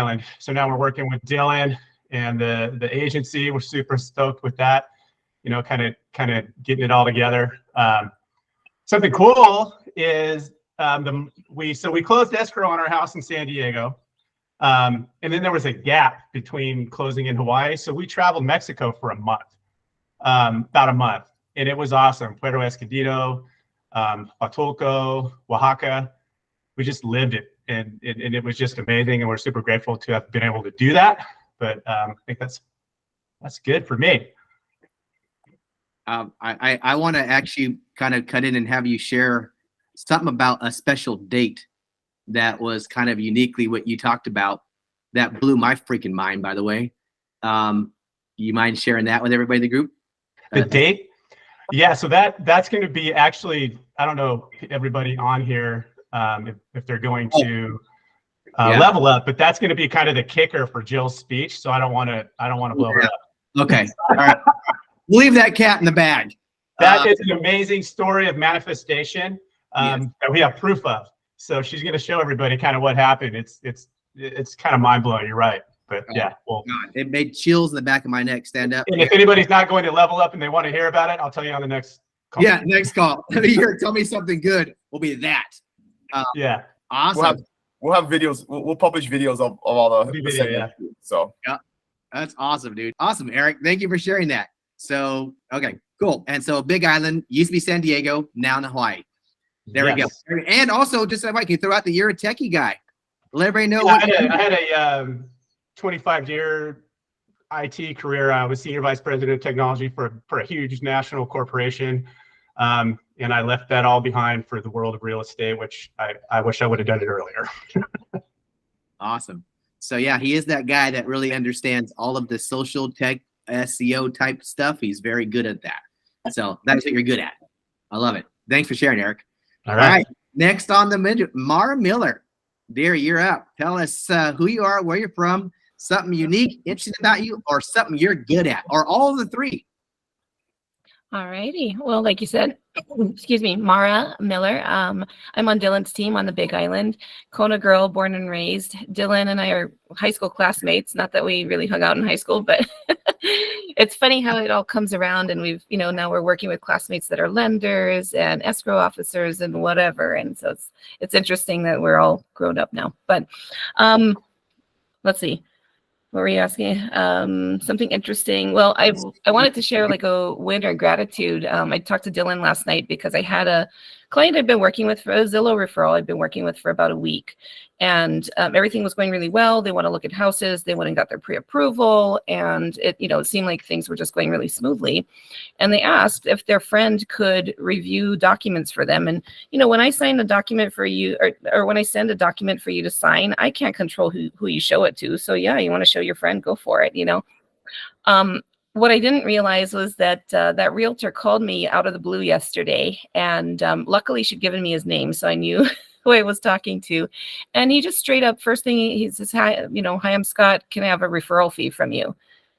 Island. So now we're working with Dylan and the agency. We're super stoked with that. You know, kind of getting it all together. Something cool is we closed escrow on our house in San Diego, and then there was a gap between closing in Hawaii. So we traveled Mexico for a month, about a month, and it was awesome. Puerto Escondido, Huatulco, Oaxaca. We just lived it, and it was just amazing, and we're super grateful to have been able to do that. But I think that's good for me. I want to actually kind of cut in and have you share something about a special date that was kind of uniquely what you talked about that blew my freaking mind, by the way. You mind sharing that with everybody in the group? The date? Yeah, so that's going to be actually, I don't know everybody on here if they're going to level up, but that's going to be kind of the kicker for Jill's speech. So I don't want to blow her up. Okay. All right. We'll leave that cat in the bag. That is an amazing story of manifestation that we have proof of. So she's going to show everybody kind of what happened. It's kind of mind blowing. You're right, but yeah. Well, God, it made chills in the back of my neck stand up. And if anybody's not going to level up and they want to hear about it, I'll tell you on the next call. Yeah, next call. Tell me something good. Will be that. Yeah. Awesome. We'll have videos. We'll publish videos of all the video, segments. So yeah, that's awesome, dude. Awesome, Eric. Thank you for sharing that. So, okay, cool. And so Big Island used to be San Diego, now in Hawaii. There we go. And also, just so I can throw out that you're a techie guy. Let everybody know. I had a 25-year IT career. I was senior vice president of technology for a huge national corporation. And I left that all behind for the world of real estate, which I wish I would have done it earlier. Awesome. So yeah, he is that guy that really understands all of the social tech SEO type stuff. He's very good at that. So that's what you're good at. I love it. Thanks for sharing, Eric. All right. Next on the menu, Mara Miller. Dear, you're up. Tell us who you are, where you're from, something unique, interesting about you, or something you're good at, or all of the three. All righty. Well, like you said, excuse me, Mara Miller. I'm on Dylan's team on the Big Island. Kona girl, born and raised. Dylan and I are high school classmates. Not that we really hung out in high school, but it's funny how it all comes around. And we've, now we're working with classmates that are lenders and escrow officers and whatever. And so it's interesting that we're all grown up now. But let's see. What were you asking? Something interesting. Well, I wanted to share like a win or gratitude. I talked to Dylan last night because I had a client I've been working with for a Zillow referral. I've been working with for about a week, and everything was going really well. They want to look at houses. They went and got their pre-approval, and it seemed like things were just going really smoothly. And they asked if their friend could review documents for them. And when I sign a document for you, or when I send a document for you to sign, I can't control who you show it to. So yeah, you want to show your friend, go for it. What I didn't realize was that that realtor called me out of the blue yesterday, and luckily she'd given me his name, so I knew who I was talking to. And he just straight up, first thing he says, "Hi, hi, I'm Scott. Can I have a referral fee from you?"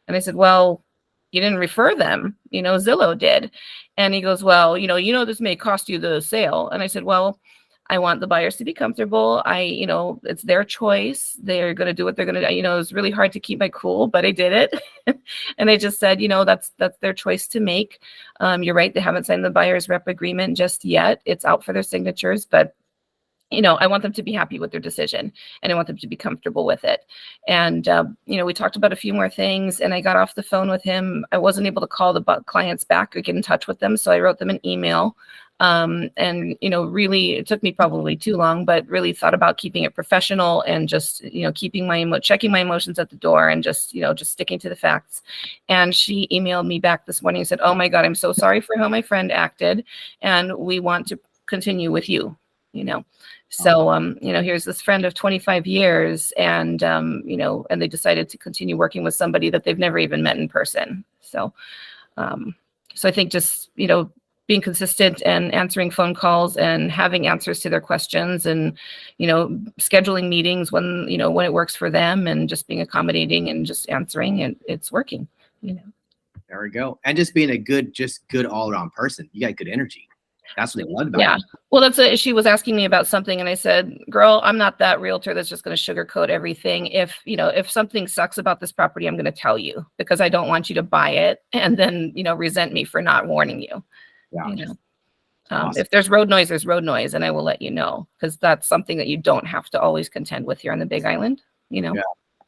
And I said, "Well, you didn't refer them, Zillow did." And he goes, "Well, this may cost you the sale." And I said, "Well, I want the buyers to be comfortable. It's their choice. They're going to do what they're going to do." It was really hard to keep my cool, but I did it. And I just said, that's their choice to make. You're right. They haven't signed the buyer's rep agreement just yet. It's out for their signatures, but I want them to be happy with their decision, and I want them to be comfortable with it. And, we talked about a few more things, and I got off the phone with him. I wasn't able to call the clients back or get in touch with them. So I wrote them an email. And, really, it took me probably too long, but really thought about keeping it professional and just, keeping checking my emotions at the door and just sticking to the facts. And she emailed me back this morning and said, "Oh my God, I'm so sorry for how my friend acted. And we want to continue with you." So, here's this friend of 25 years and, and they decided to continue working with somebody that they've never even met in person. So I think just, being consistent and answering phone calls and having answers to their questions and, scheduling meetings when it works for them and just being accommodating and just answering, and it's working, There we go. And just being a good all around person. You got good energy. That's what they loved about Yeah. it. Well, that's it. She was asking me about something, and I said, "Girl, I'm not that realtor that's just going to sugarcoat everything. If something sucks about this property, I'm going to tell you because I don't want you to buy it and then resent me for not warning you. Yeah. Awesome. If there's road noise, there's road noise, and I will let you know because that's something that you don't have to always contend with here on the Big Island. Yeah,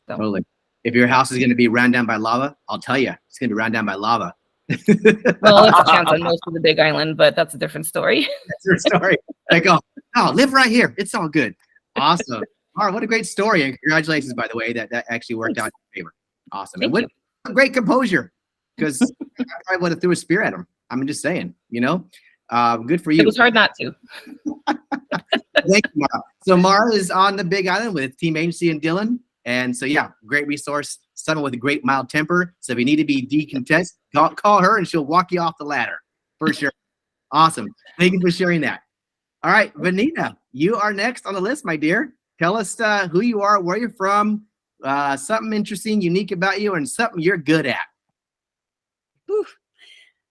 totally. If your house is going to be ran down by lava, I'll tell you, it's going to be ran down by lava. Well, it's a chance on most of the Big Island, but that's a different story. That's your story. Like, oh, live right here. It's all good. Awesome. All right, what a great story, and congratulations, by the way, that actually worked out in your favor. Awesome. Thank and what great composure, because I probably would have threw a spear at him. I'm just saying, good for you. It was hard not to. Thank you, Mara. So Mara is on the Big Island with Team Agency and Dylan. And so, yeah, great resource, someone with a great mild temper. So if you need to be decontest, call her and she'll walk you off the ladder for sure. Awesome. Thank you for sharing that. All right, Vanita, you are next on the list, my dear. Tell us who you are, where you're from, something interesting, unique about you, and something you're good at. Oof.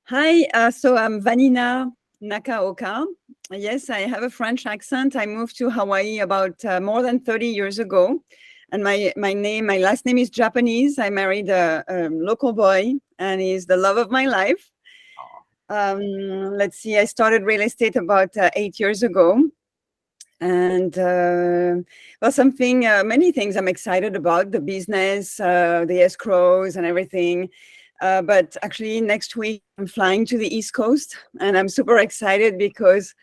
Hi, so I'm Vanina Nakaoka. Yes, I have a French accent. I moved to Hawaii about more than 30 years ago. And my last name is Japanese. I married a local boy, and he's the love of my life. Let's see, I started real estate about 8 years ago. And many things I'm excited about, the business, the escrows and everything. But actually next week, I'm flying to the East Coast, and I'm super excited because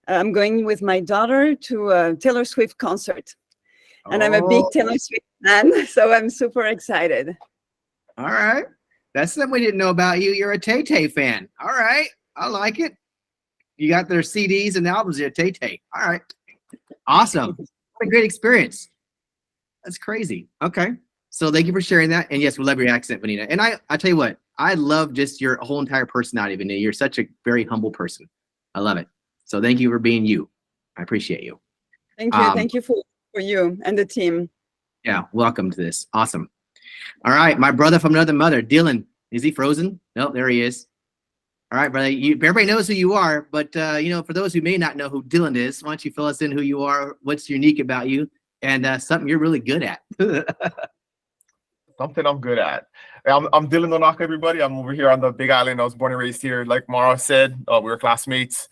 I'm going with my daughter to a Taylor Swift concert. And I'm a big Taylor Swift fan, so I'm super excited. All right. That's something we didn't know about you. You're a Tay-Tay fan. All right. I like it. You got their CDs and albums. You're a Tay-Tay. All right. Awesome. What a great experience. That's crazy. Okay. So thank you for sharing that. And yes, we love your accent, Vanita. And I tell you what, I love just your whole entire personality, Vanita. You're such a very humble person. I love it. So thank you for being you. I appreciate you. Thank you. Thank you for you and the team. Yeah, welcome to this. Awesome. All right, my brother from another mother, Dylan. Is he frozen? Nope, there he is. All right, brother. Everybody knows who you are, but for those who may not know who Dylan is, why don't you fill us in who you are, what's unique about you, and something you're really good at. Something I'm good at. I'm Dylan Onaka, everybody. I'm over here on the Big Island. I was born and raised here. Like Mara said, we were classmates.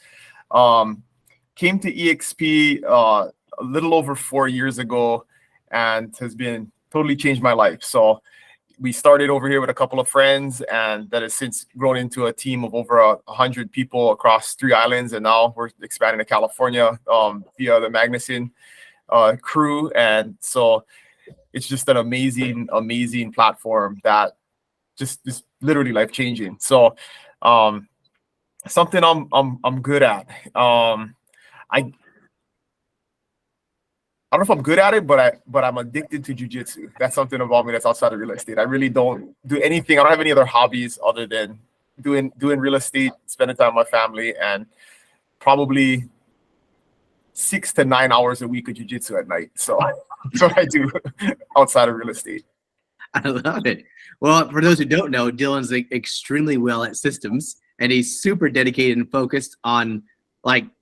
Came to EXP a little over 4 years ago, and has been totally changed my life. So we started over here with a couple of friends, and that has since grown into a team of over 100 people across 3 islands. And now we're expanding to California via the Magnuson crew. And so it's just an amazing platform that just is literally life changing. So something I'm good at. I don't know if I'm good at it, but I'm addicted to jiu-jitsu. That's something about me that's outside of real estate. I really don't do anything. I don't have any other hobbies other than doing real estate, spending time with my family, and probably 6 to 9 hours a week of jiu-jitsu at night. So that's what I do outside of real estate. I love it. Well, for those who don't know, Dylan's extremely well at systems, and he's super dedicated and focused on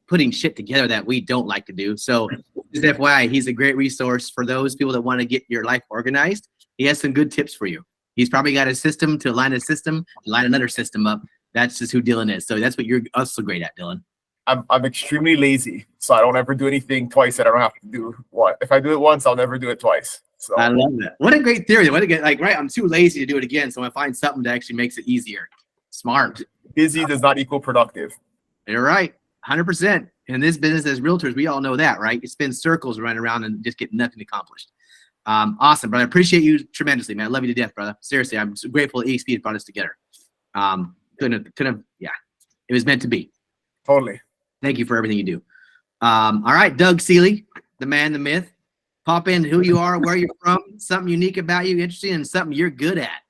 putting shit together that we don't like to do. So just FYI, he's a great resource for those people that want to get your life organized. He has some good tips for you. He's probably got a system to line another system up. That's just who Dylan is. So that's what you're also great at, Dylan. I'm extremely lazy, so I don't ever do anything twice that I don't have to do. If I do it once, I'll never do it twice. So I love that. What a great theory. I'm too lazy to do it again, so I find something that actually makes it easier. Smart. Busy does not equal productive. You're right. 100%. In this business as realtors, we all know that, right? You spin circles running around and just get nothing accomplished. Awesome, brother. I appreciate you tremendously, man. I love you to death, brother. Seriously, I'm so grateful that EXP brought us together. Yeah, it was meant to be. Totally. Thank you for everything you do. All right, Doug Seeley, the man, the myth. Pop in who you are, where you're from, something unique about you, interesting, and something you're good at.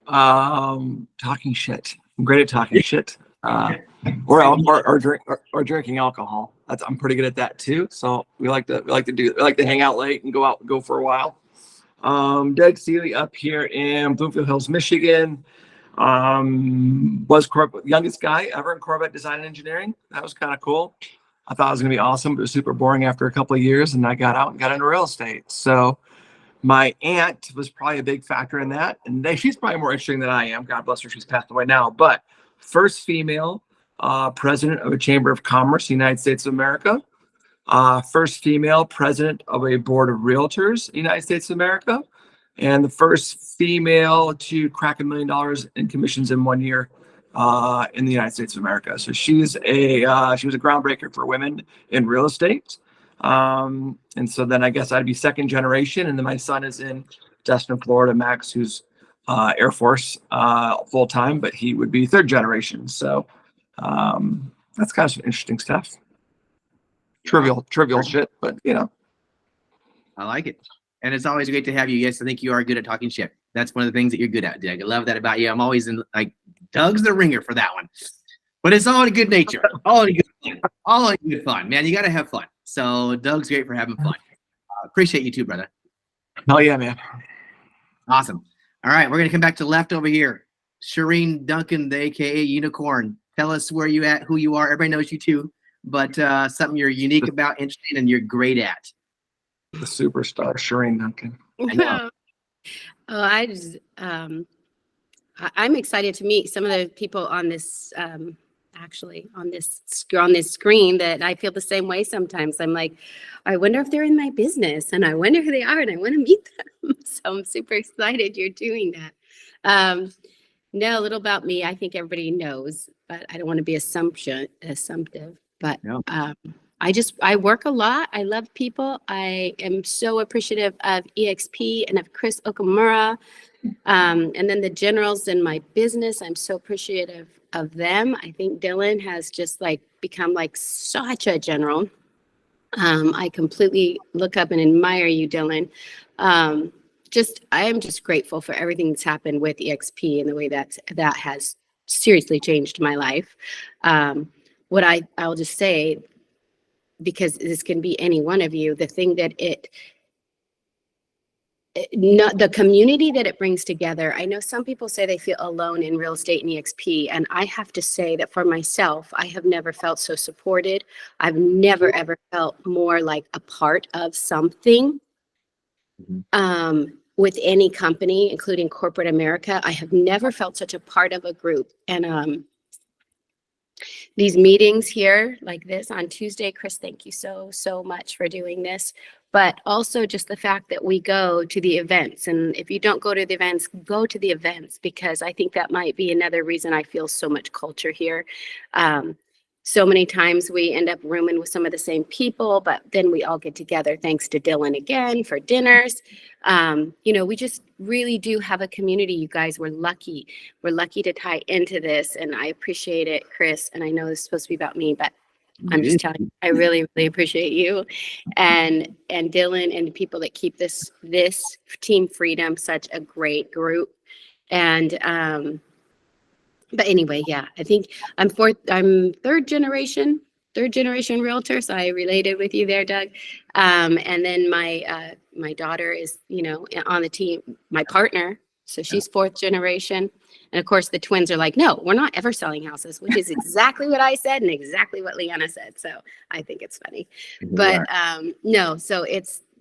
Talking shit. I'm great at talking shit. Or drinking alcohol. I'm pretty good at that too. So we like to hang out late and go for a while. Doug Seeley up here in Bloomfield Hills, Michigan. Was youngest guy ever in Corvette design and engineering. That was kind of cool. I thought it was going to be awesome, but it was super boring after a couple of years, and I got out and got into real estate. So my aunt was probably a big factor in that, and she's probably more interesting than I am. God bless her, she's passed away now. But first female president of a Chamber of Commerce, United States of America. First female president of a board of realtors, United States of America, and the first female to crack $1 million in commissions in 1 year in the United States of America. So she was a groundbreaker for women in real estate. And so then I guess I'd be second generation, and then my son is in Destin, Florida, Max, who's Air Force full time, but he would be third generation. So that's kind of some interesting stuff. Trivial shit, but you know. I like it. And it's always great to have you. Yes, I think you are good at talking shit. That's one of the things that you're good at, Doug. I love that about you. I'm always in like Doug's the ringer for that one. But it's all in good nature. All in good fun. All in good fun. Man, you gotta have fun. So Doug's great for having fun. Appreciate you too, brother. Oh yeah, man. Awesome. All right, we're gonna come back to left over here. Shireen Duncan, the AKA Unicorn. Tell us where you at, who you are. Everybody knows you too, but something you're unique about, interesting, and you're great at. The superstar, Shireen Duncan. I know. I'm excited to meet some of the people on this, actually on this screen that I feel the same way sometimes. I'm like, I wonder if they're in my business, and I wonder who they are, and I want to meet them. So I'm super excited you're doing that. No, a little about me. I think everybody knows, but I don't want to be assumptive. But No. I work a lot. I love people. I am so appreciative of EXP and of Chris Okamura. And then the generals in my business, I'm so appreciative of them. I think Dylan has just like become like such a general. I completely look up and admire you, Dylan. I am just grateful for everything that's happened with EXP and the way that has seriously changed my life. I'll just say, because this can be any one of you, the thing that the community that it brings together. I know some people say they feel alone in real estate and EXP, and I have to say that for myself, I have never felt so supported. I've never ever felt more like a part of something. With any company, including corporate America. I have never felt such a part of a group. And these meetings here like this on Tuesday, Chris, thank you so much for doing this. But also just the fact that we go to the events. And if you don't go to the events, go to the events, because I think that might be another reason I feel so much culture here. So many times we end up rooming with some of the same people, but then we all get together, thanks to Dylan again, for dinners. We just really do have a community, you guys. We're lucky. We're lucky to tie into this, and I appreciate it, Chris. And I know this is supposed to be about me, but I'm just telling you, I really, really appreciate you and Dylan and the people that keep this Team Freedom such a great group. And but anyway, yeah, I think I'm third generation realtor. So I related with you there, Doug. And then my daughter is, on the team, my partner. So she's fourth generation. And of course the twins are like, no, we're not ever selling houses, which is exactly what I said and exactly what Leanna said. So I think it's funny, but no, so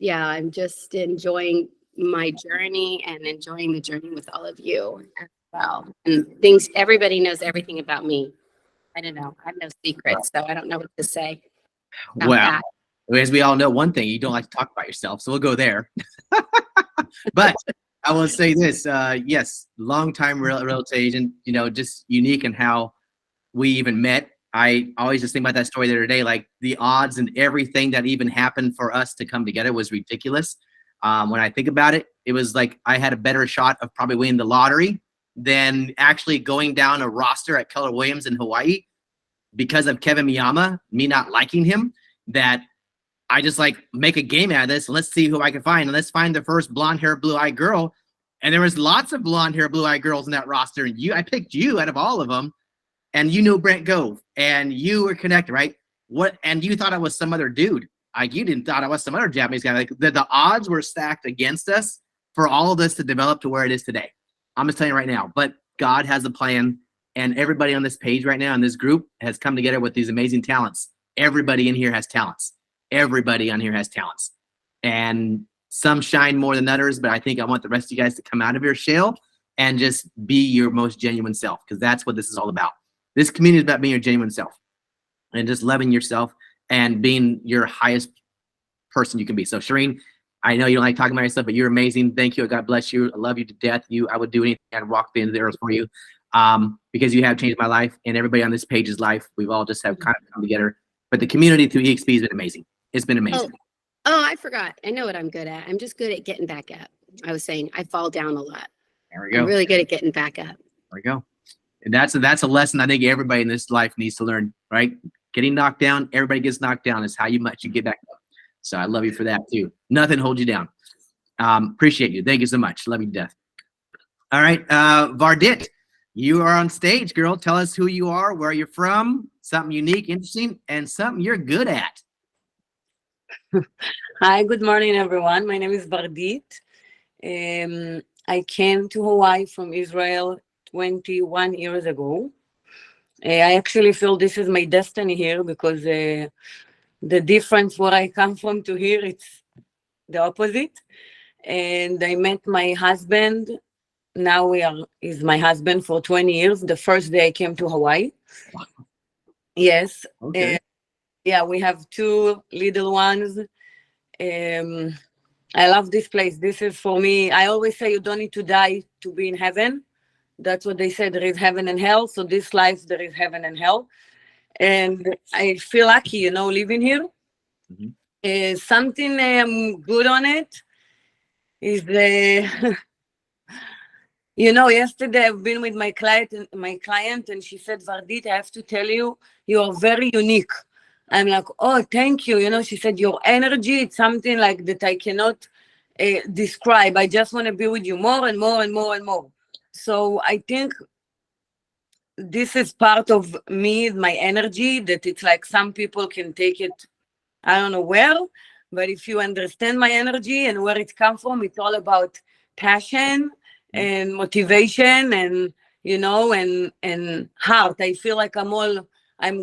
I'm just enjoying my journey and enjoying the journey with all of you. Well, and everybody knows everything about me. I don't know. I have no secrets, so I don't know what to say. Well, as we all know, one thing, you don't like to talk about yourself, so we'll go there. But I will say this, yes, longtime real estate agent, just unique in how we even met. I always just think about that story the other day, like the odds and everything that even happened for us to come together was ridiculous. When I think about it, it was like I had a better shot of probably winning the lottery than actually going down a roster at Keller Williams in Hawaii because of Kevin Miyama, me not liking him, that I just like make a game out of this. And let's see who I can find. And let's find the first blonde hair, blue eyed girl. And there was lots of blonde hair, blue eyed girls in that roster. And I picked you out of all of them. And you knew Brent Gove and you were connected, right? And you thought I was some other dude. Like you didn't thought I was some other Japanese guy. Like the odds were stacked against us for all of this to develop to where it is today. I'm just telling you right now. But God has a plan, and everybody on this page right now in this group has come together with these amazing talents. Everybody in here has talents. Everybody on here has talents. And some shine more than others, but I think I want the rest of you guys to come out of your shell and just be your most genuine self, because that's what this is all about. This community is about being your genuine self and just loving yourself and being your highest person you can be. So Shireen, I know you don't like talking about yourself, but you're amazing. Thank you. God bless you. I love you to death. I would do anything. I'd walk the end of the earth for you, because you have changed my life and everybody on this page's life. We've all just have kind of come together. But the community through EXP has been amazing. It's been amazing. Oh, I forgot. I know what I'm good at. I'm just good at getting back up. I was saying I fall down a lot. There we go. I'm really good at getting back up. There we go. And that's a lesson I think everybody in this life needs to learn, right? Getting knocked down, everybody gets knocked down, is how much you get back up. So I love you for that too. Nothing holds you down. Appreciate you. Thank you so much. Love you to death. All right, Vardit, you are on stage, girl. Tell us who you are, where you're from, something unique, interesting, and something you're good at. Hi, good morning, everyone. My name is Vardit. I came to Hawaii from Israel 21 years ago. I actually feel this is my destiny here, because the difference where I come from to here, it's the opposite. And I met my husband. Now he's my husband for 20 years. The first day I came to Hawaii. Yes. Okay. Yeah, we have 2 little ones. I love this place. This is for me. I always say you don't need to die to be in heaven. That's what they said. There is heaven and hell. So this life, there is heaven and hell. And I feel lucky, living here. Mm-hmm. Something good on it is yesterday I've been with my client, and she said, Vardit, I have to tell you, you are very unique. I'm like, oh, thank you. She said, your energy, it's something like that I cannot describe. I just want to be with you more and more and more and more. So I think this is part of me, my energy, that it's like some people can take it, I don't know where, but if you understand my energy and where it comes from, it's all about passion and motivation and, and heart. I feel like I'm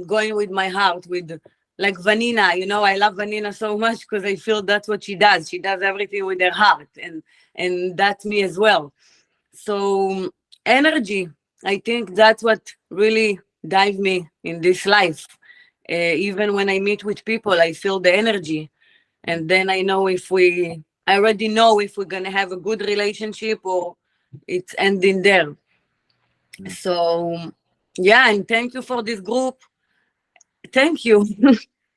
going with my heart, with like Vanina, I love Vanina so much because I feel that's what she does. She does everything with her heart, and that's me as well. So energy, I think that's what really drives me in this life. Even when I meet with people, I feel the energy. And then I know I already know if we're going to have a good relationship or it's ending there. So, yeah, and thank you for this group. Thank you.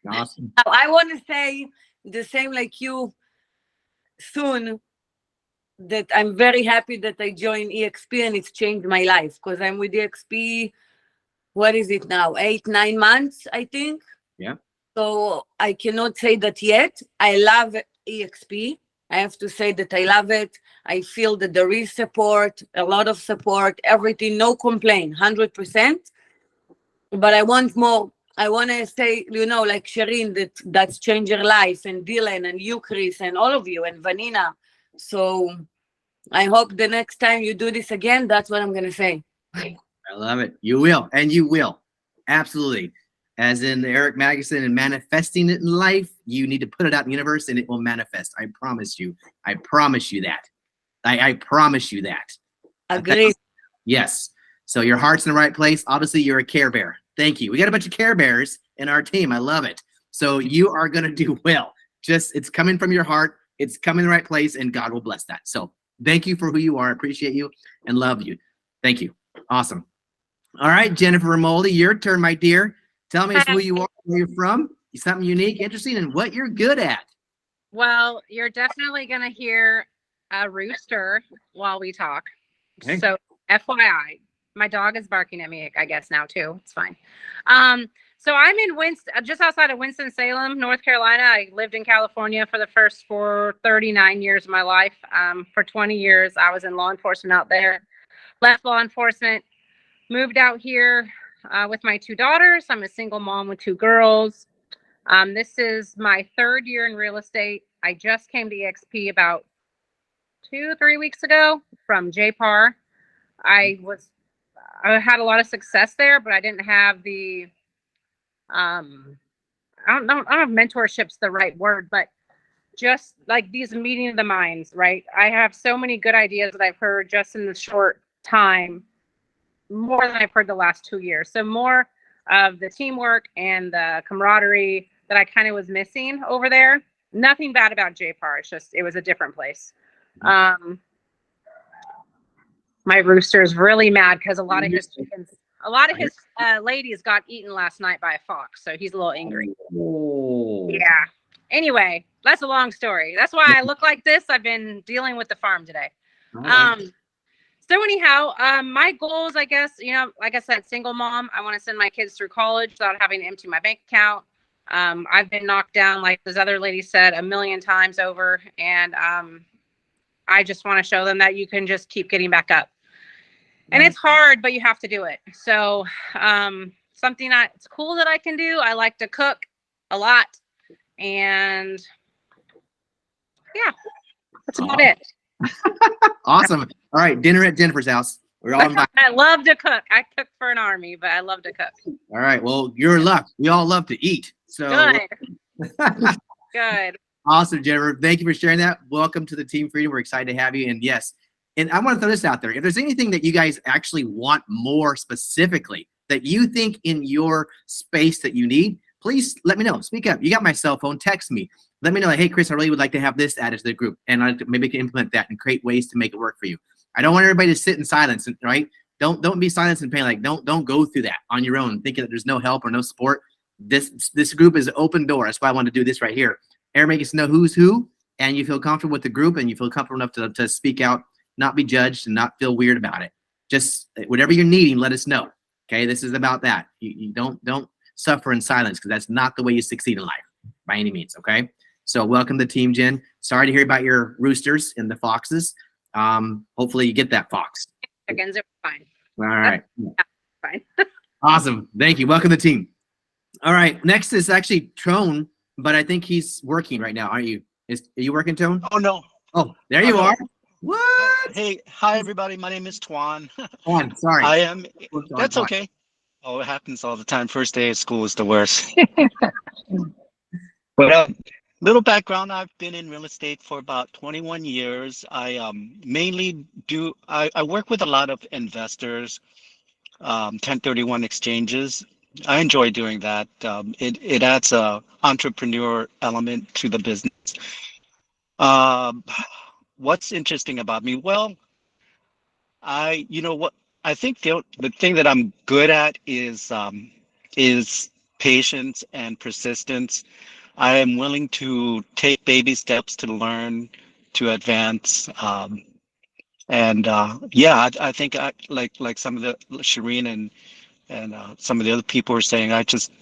Awesome. I want to say the same like you soon, that I'm very happy that I joined EXP and it's changed my life, because I'm with EXP, what is it now, 8-9 months, I think. Yeah. So I cannot say that yet. I love EXP. I have to say that I love it. I feel that there is support, a lot of support, everything, no complaint, 100%. But I want more. I want to say, like Shireen, that's changed your life, and Dylan, and you, Chris, and all of you, and Vanina. So I hope the next time you do this again, that's what I'm going to say. I love it. You will, and you will. Absolutely. As in Eric Magnuson and manifesting it in life, you need to put it out in the universe and it will manifest. I promise you. I promise you that. I promise you that. Agreed. Yes. So your heart's in the right place. Obviously, you're a Care Bear. Thank you. We got a bunch of Care Bears in our team. I love it. So you are going to do well. It's coming from your heart. It's coming in the right place, and God will bless that. So thank you for who you are. I appreciate you and love you. Thank you. Awesome. All right, Jennifer Ramoldi, your turn, my dear. Tell me who you are, where you're from, something unique, interesting, and what you're good at. Well, you're definitely going to hear a rooster while we talk. Okay. So FYI, my dog is barking at me, I guess now too. It's fine. So I'm in just outside of Winston-Salem, North Carolina. I lived in California for 39 years of my life. For 20 years, I was in law enforcement out there. Left law enforcement, moved out here with my 2 daughters. I'm a single mom with 2 girls. This is my 3rd year in real estate. I just came to EXP about 2-3 weeks ago from JPAR. I was I had a lot of success there, but I didn't have the I don't know if mentorship's the right word, but just like these meeting of the minds, right? I have so many good ideas that I've heard just in the short time, more than I've heard the last 2 years. So more of the teamwork and the camaraderie that I kind of was missing over there. Nothing bad about JPAR. It's just, it was a different place. My rooster is really mad because a lot of his ladies got eaten last night by a fox. So he's a little angry. Oh. Yeah. Anyway, that's a long story. That's why I look like this. I've been dealing with the farm today. Right. So anyhow, my goals, I guess, you know, like I said, single mom, I want to send my kids through college without having to empty my bank account. I've been knocked down, like this other lady said, 1,000,000 times over. And I just want to show them that you can just keep getting back up. And it's hard, but you have to do it. So something it's cool that I can do. I like to cook a lot. And yeah, that's about it. Awesome. All right, dinner at Jennifer's house. We're all invited. I love to cook. I cook for an army, but I love to cook. All right. Well, you're in luck. We all love to eat. So Good. Good. Awesome, Jennifer. Thank you for sharing that. Welcome to the Team Freedom. We're excited to have you. And yes, and I want to throw this out there. If there's anything that you guys actually want more specifically that you think in your space that you need, please let me know. Speak up. You got my cell phone. Text me. Let me know, like, hey, Chris, I really would like to have this added to the group. And I maybe can implement that and create ways to make it work for you. I don't want everybody to sit in silence, right? Don't be silent and pain. Like, don't go through that on your own, thinking that there's no help or no support. This group is an open door. That's why I want to do this right here. Everybody gets to know who's who, and you feel comfortable with the group, and you feel comfortable enough to speak out, not be judged, and not feel weird about it. Just whatever you're needing, let us know. Okay, this is about that. You don't suffer in silence, because that's not the way you succeed in life by any means. Okay. So welcome to Team Jen. Sorry to hear about your roosters and the foxes. Hopefully you get that fox. Chickens are fine. All right. Fine. Awesome. Thank you. Welcome to the team. All right. Next is actually Tone, but I think he's working right now, aren't you? Are you working, Tone? Oh, no. Oh, there you are. What? Hey, hi, everybody. My name is Tuan. Twan, sorry. I am. That's okay. Oh, it happens all the time. First day of school is the worst. But little background, I've been in real estate for about 21 years. I mainly I work with a lot of investors, 1031 exchanges. I enjoy doing that. It adds a entrepreneur element to the business. What's interesting about me? Well, I think the thing that I'm good at is patience and persistence. I am willing to take baby steps to learn, to advance, and I think like some of the Shireen and some of the other people are saying, I just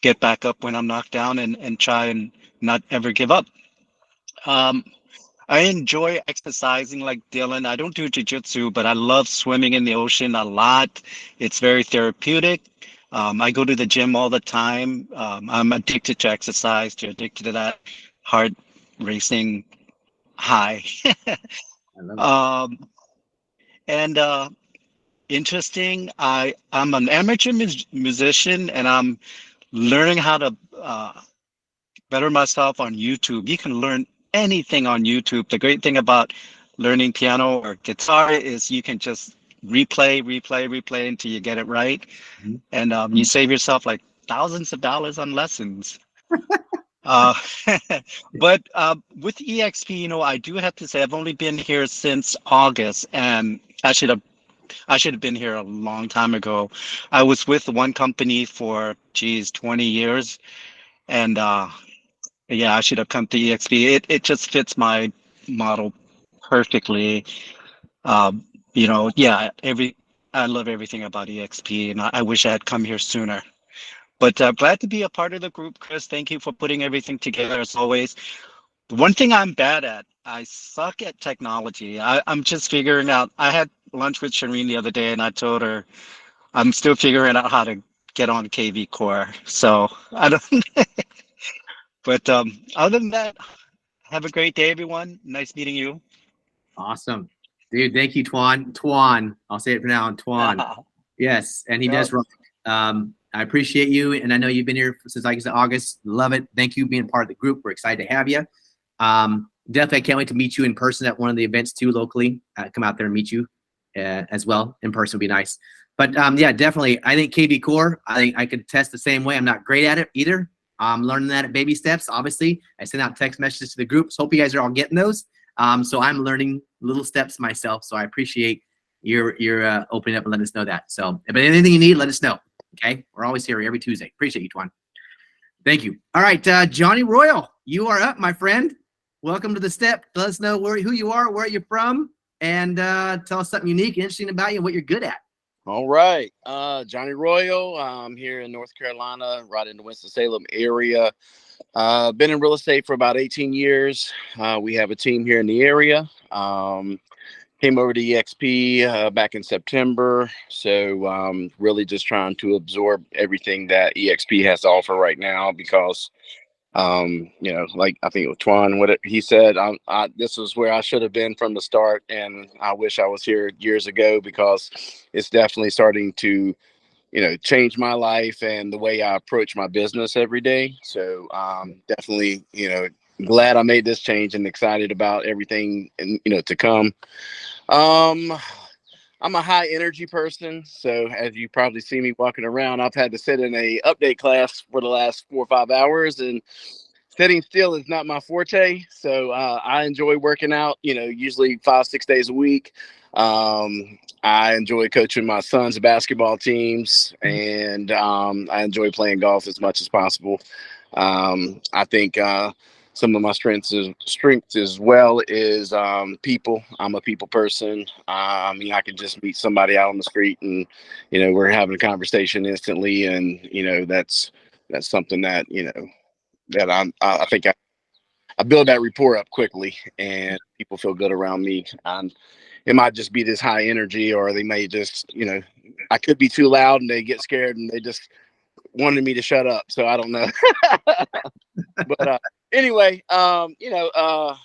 get back up when I'm knocked down and try and not ever give up. I enjoy exercising like Dylan. I don't do jiu-jitsu, but I love swimming in the ocean a lot. It's very therapeutic. I go to the gym all the time. I'm addicted to exercise, addicted to that heart racing high. Interesting. I'm an amateur musician, and I'm learning how to better myself on YouTube. You can learn anything on YouTube. The great thing about learning piano or guitar is you can just replay until you get it right. Mm-hmm. And you save yourself like thousands of dollars on lessons. But with EXP, I do have to say I've only been here since August, and I should have been here a long time ago. I was with one company for 20 years, and yeah, I should have come to EXP. It just fits my model perfectly. Yeah, I love everything about EXP, and I wish I had come here sooner. But glad to be a part of the group, Chris. Thank you for putting everything together as always. The one thing I'm bad at, I suck at technology. I'm just figuring out. I had lunch with Shireen the other day, and I told her I'm still figuring out how to get on KV Core. So I don't. But other than that, have a great day, everyone. Nice meeting you. Awesome. Dude, thank you, Twan. Twan. I'll say it for now, Twan. Yes, and he does rock. I appreciate you, and I know you've been here since like August. Love it. Thank you for being part of the group. We're excited to have you. Definitely, I can't wait to meet you in person at one of the events too locally. Come out there and meet you as well in person would be nice. But yeah, definitely. I think KV Core. I think I could test the same way. I'm not great at it either. I'm learning that at baby steps. Obviously, I send out text messages to the groups. Hope you guys are all getting those. So I'm learning little steps myself. So I appreciate your opening up and letting us know that. So if anything you need, let us know. Okay, we're always here every Tuesday. Appreciate you, Twan. Thank you. All right, Johnny Royal, you are up, my friend. Welcome to the step. Let us know who you are, where you're from, and tell us something unique and interesting about you and what you're good at. All right. Johnny Royal. I'm here in North Carolina, right in the Winston-Salem area. Been in real estate for about 18 years. We have a team here in the area. Came over to EXP back in September. So really just trying to absorb everything that EXP has to offer right now because you know, like I think with Twan, what he said, this was where I should have been from the start, and I wish I was here years ago because it's definitely starting to, you know, change my life and the way I approach my business every day. So definitely, you know, glad I made this change and excited about everything and you know to come. I'm a high energy person, so as you probably see me walking around, I've had to sit in a update class for the last 4 or 5 hours, and sitting still is not my forte. So I enjoy working out, you know, usually 5-6 days a week. I enjoy coaching my son's basketball teams, and I enjoy playing golf as much as possible. I think some of my strengths as well is people. I'm a people person. I mean, I can just meet somebody out on the street and, you know, we're having a conversation instantly. And, you know, that's something that, you know, that I think I build that rapport up quickly and people feel good around me. It might just be this high energy, or they may just, you know, I could be too loud and they get scared and they just wanted me to shut up. So I don't know. But anyway, you know,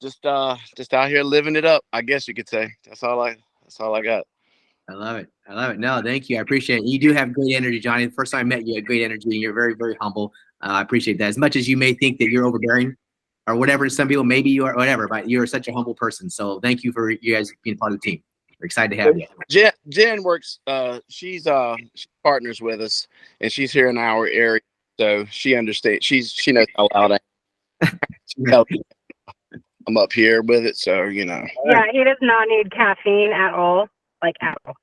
just out here living it up, I guess you could say. That's all I got. I love it. I love it. No, thank you. I appreciate it. You do have great energy, Johnny. The first time I met you, you had great energy, and you're very, very humble. I appreciate that. As much as you may think that you're overbearing or whatever to some people, maybe you are, whatever, but you're such a humble person. So thank you for you guys being part of the team. We're excited to have you. Jen works, she's partners with us, and she's here in our area. So she understands. She knows how loud I am. I'm up here with it, so you know. Yeah, he does not need caffeine at all, like at all.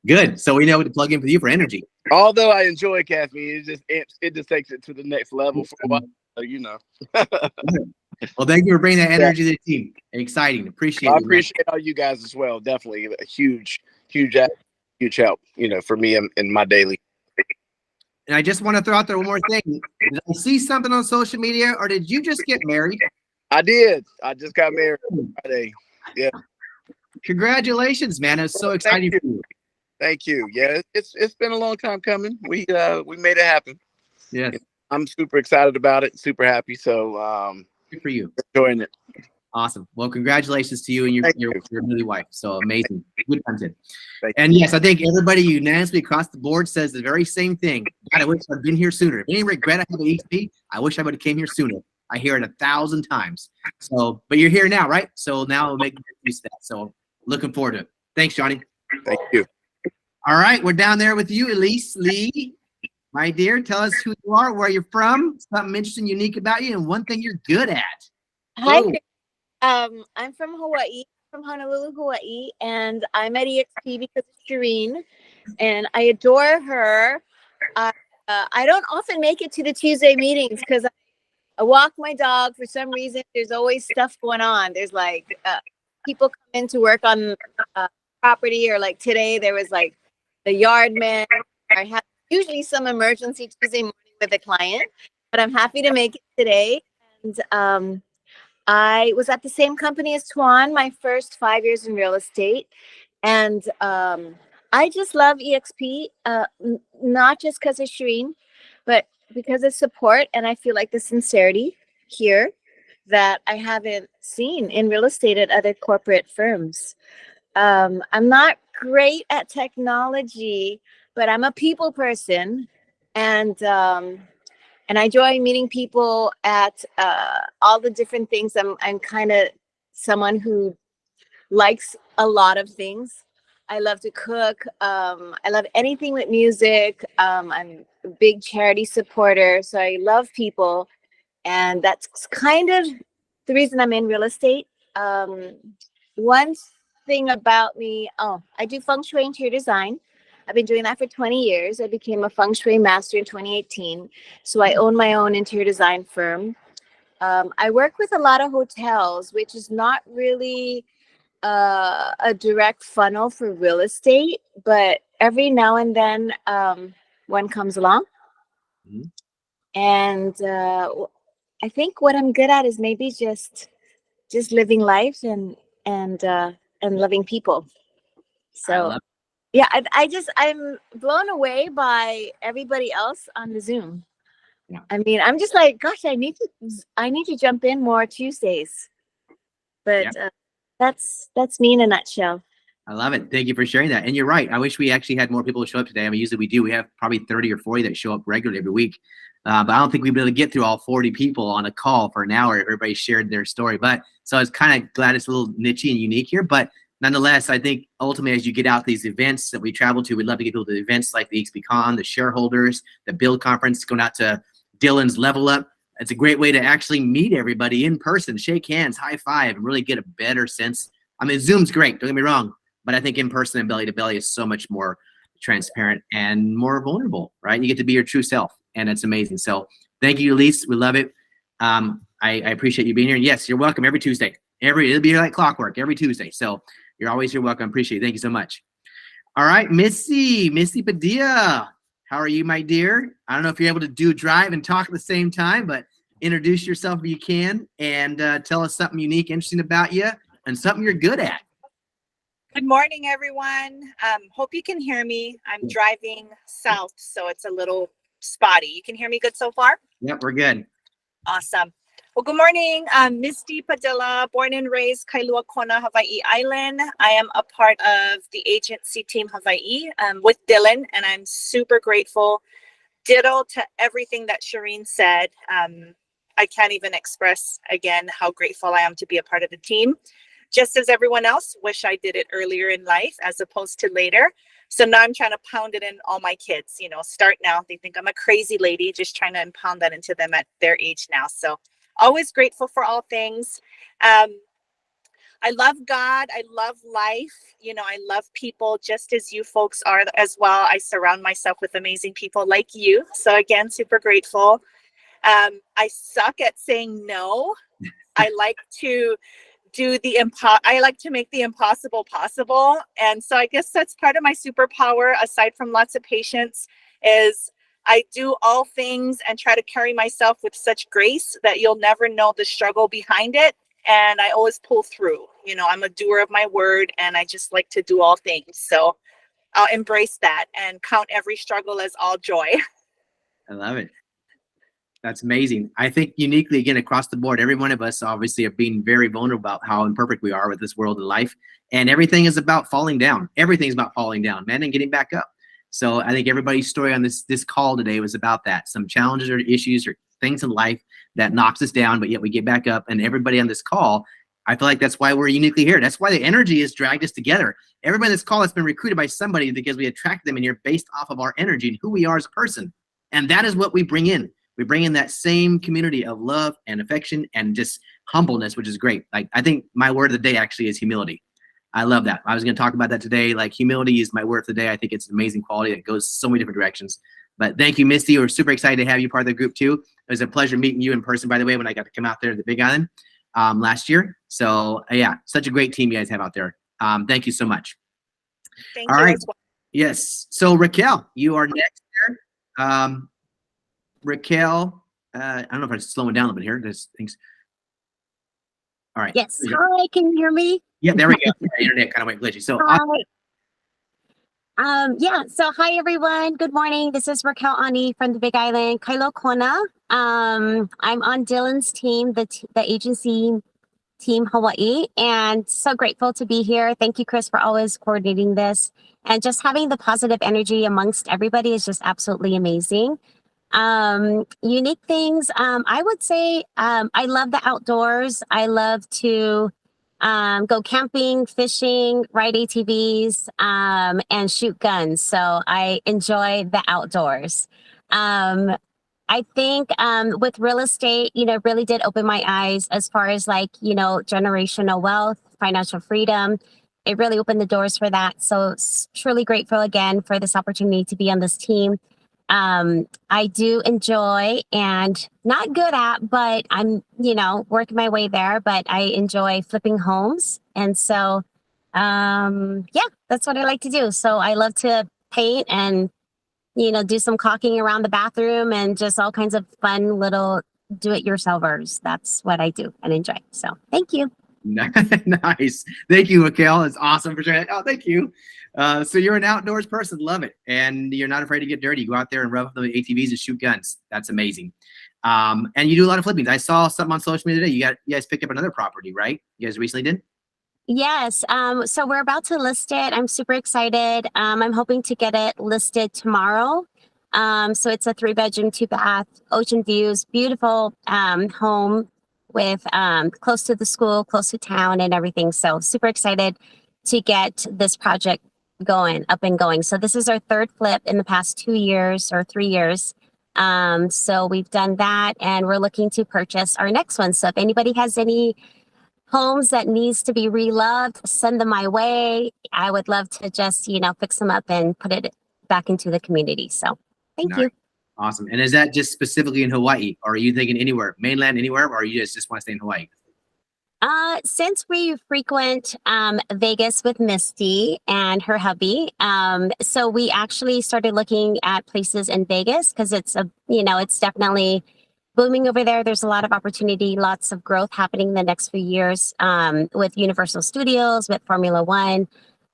Good. So we know what to plug in for you for energy. Although I enjoy caffeine, it just takes it to the next level for a while. So, you know. Well, thank you for bringing that energy to the team. Exciting. Appreciate it. I appreciate all you guys as well. Definitely a huge help, you know, for me in my daily. And I just want to throw out there one more thing. Did I see something on social media, or did you just get married? I did. I just got married Friday. Yeah. Congratulations, man. I'm so excited for you. Thank you. Yeah, it's been a long time coming. We made it happen. Yeah. I'm super excited about it. Super happy. So good for you. Enjoying it. Awesome. Well, congratulations to you and your new wife. So amazing. Good content. And yes, I think everybody unanimously across the board says the very same thing. God, I wish I'd been here sooner. If any regret I have at EXP, I wish I would have came here sooner. I hear it 1,000 times. So, but you're here now, right? So now we'll make use of that. So looking forward to it. Thanks, Johnny. Thank you. All right, we're down there with you, Elise Lee. My dear, tell us who you are, where you're from, something interesting, unique about you, and one thing you're good at. Hi, I'm from Hawaii, from Honolulu, Hawaii, and I'm at EXP because of Shireen, and I adore her. I don't often make it to the Tuesday meetings because I walk my dog. For some reason, there's always stuff going on. There's like people come in to work on property, or like today there was like the yard man. I have usually some emergency Tuesday morning with a client, but I'm happy to make it today. And I was at the same company as Twan my first 5 years in real estate. And I just love EXP, not just because of Shireen, but because of support. And I feel like the sincerity here. that I haven't seen in real estate at other corporate firms. I'm not great at technology, but I'm a people person, and I enjoy meeting people at all the different things. I'm kind of someone who likes a lot of things. I love to cook. I love anything with music. I'm a big charity supporter, so I love people, and that's kind of the reason I'm in real estate. One thing about me, I do feng shui interior design. I've been doing that for 20 years. I became a feng shui master in 2018. So I own my own interior design firm. I work with a lot of hotels, which is not really a direct funnel for real estate, but every now and then one comes along. Mhm. And I think what I'm good at is maybe just living life and loving people. So yeah, I'm blown away by everybody else on the Zoom. Yeah. I mean, I'm just like, gosh, I need to jump in more Tuesdays. But that's me in a nutshell. I love it. Thank you for sharing that. And you're right. I wish we actually had more people show up today. I mean, usually we do. We have probably 30 or 40 that show up regularly every week. But I don't think we'd be able to get through all 40 people on a call for an hour if everybody shared their story. But so I was kind of glad it's a little niche and unique here. But nonetheless, I think ultimately as you get out these events that we travel to, we'd love to get people to events like the XPCon, the shareholders, the Build Conference, going out to Dylan's Level Up. It's a great way to actually meet everybody in person, shake hands, high five, and really get a better sense. I mean, Zoom's great, don't get me wrong, but I think in person and belly to belly is so much more transparent and more vulnerable, right? You get to be your true self, and it's amazing. So thank you, Elise. We love it. I appreciate you being here. And yes, you're welcome every Tuesday. It'll be like clockwork every Tuesday. So you're always here welcome. Appreciate it. Thank you so much. All right, Missy Padilla. How are you, my dear? I don't know if you're able to drive and talk at the same time, but introduce yourself if you can and tell us something unique, interesting about you and something you're good at. Good morning, everyone. Hope you can hear me. I'm driving south, so it's a little spotty. You can hear me good so far? Yep, we're good. Awesome. Well, good morning. I'm Misty Padilla, born and raised Kailua Kona, Hawaii Island. I am a part of the agency team Hawaii with Dylan, and I'm super grateful. Ditto to everything that Shireen said. I can't even express again how grateful I am to be a part of the team. Just as everyone else, wish I did it earlier in life as opposed to later. So now I'm trying to pound it in all my kids, start now. They think I'm a crazy lady, just trying to impound that into them at their age now. So always grateful for all things. I love God. I love life. I love people just as you folks are as well. I surround myself with amazing people like you. So again, super grateful. I suck at saying no. I like to I like to make the impossible possible. And so I guess that's part of my superpower, aside from lots of patience, is I do all things and try to carry myself with such grace that you'll never know the struggle behind it. And I always pull through. I'm a doer of my word, and I just like to do all things. So I'll embrace that and count every struggle as all joy. I love it. That's amazing. I think uniquely, again, across the board, every one of us obviously are being very vulnerable about how imperfect we are with this world and life. And everything is about falling down. Everything's about falling down, man, and getting back up. So I think everybody's story on this call today was about that. Some challenges or issues or things in life that knocks us down, but yet we get back up. And everybody on this call, I feel like that's why we're uniquely here. That's why the energy has dragged us together. Everybody on this call has been recruited by somebody because we attracted them in here based off of our energy and who we are as a person. And that is what we bring in. We bring in that same community of love and affection and just humbleness, which is great. Like, I think my word of the day actually is humility. I love that. I was going to talk about that today. Like, humility is my word of the day. I think it's an amazing quality that goes so many different directions. But thank you, Misty. We're super excited to have you part of the group too. It was a pleasure meeting you in person, by the way, when I got to come out there to the Big Island last year. So yeah, such a great team you guys have out there. Thank you so much. Thank All you right. as well. Yes. So Raquel, you are next here. Raquel, I don't know if I'm slowing down a little bit here. There's things. All right. Yes. Hi, can you hear me? Yeah, there we go. Yeah, internet kind of went glitchy. So Hi. Yeah, so hi everyone. Good morning. This is Raquel Ani from the Big Island, Kailo Kona. I'm on Dylan's team, the agency team Hawaii, and so grateful to be here. Thank you, Chris, for always coordinating this. And just having the positive energy amongst everybody is just absolutely amazing. Unique things, I would say I love the outdoors. I love to go camping, fishing, ride ATVs, and shoot guns. So I enjoy the outdoors. I think with real estate, really did open my eyes as far as like, generational wealth, financial freedom. It really opened the doors for that. So truly grateful again for this opportunity to be on this team. I do enjoy and not good at, but I'm, working my way there, but I enjoy flipping homes. And so, yeah, that's what I like to do. So I love to paint and, do some caulking around the bathroom and just all kinds of fun little do-it-yourselfers. That's what I do and enjoy. So thank you. Nice. Thank you, Raquel. It's awesome for sharing. Oh, thank you. So you're an outdoors person. Love it. And you're not afraid to get dirty. You go out there and rev up the ATVs and shoot guns. That's amazing. And you do a lot of flippings. I saw something on social media today. You guys picked up another property, right? You guys recently did? Yes. So we're about to list it. I'm super excited. I'm hoping to get it listed tomorrow. So it's a 3-bedroom, 2-bath, ocean views, beautiful home with close to the school, close to town and everything. So super excited to get this project up and going. So this is our 3rd flip in the past 2 years or 3 years. So we've done that and we're looking to purchase our next one. So if anybody has any homes that needs to be reloved, send them my way. I would love to just, fix them up and put it back into the community. So thank you. Awesome. And is that just specifically in Hawaii? Or are you thinking anywhere, mainland, anywhere, or you just want to stay in Hawaii? Since we frequent Vegas with Misty and her hubby, so we actually started looking at places in Vegas because it's it's definitely booming over there. There's a lot of opportunity, lots of growth happening in the next few years with Universal Studios, with Formula One,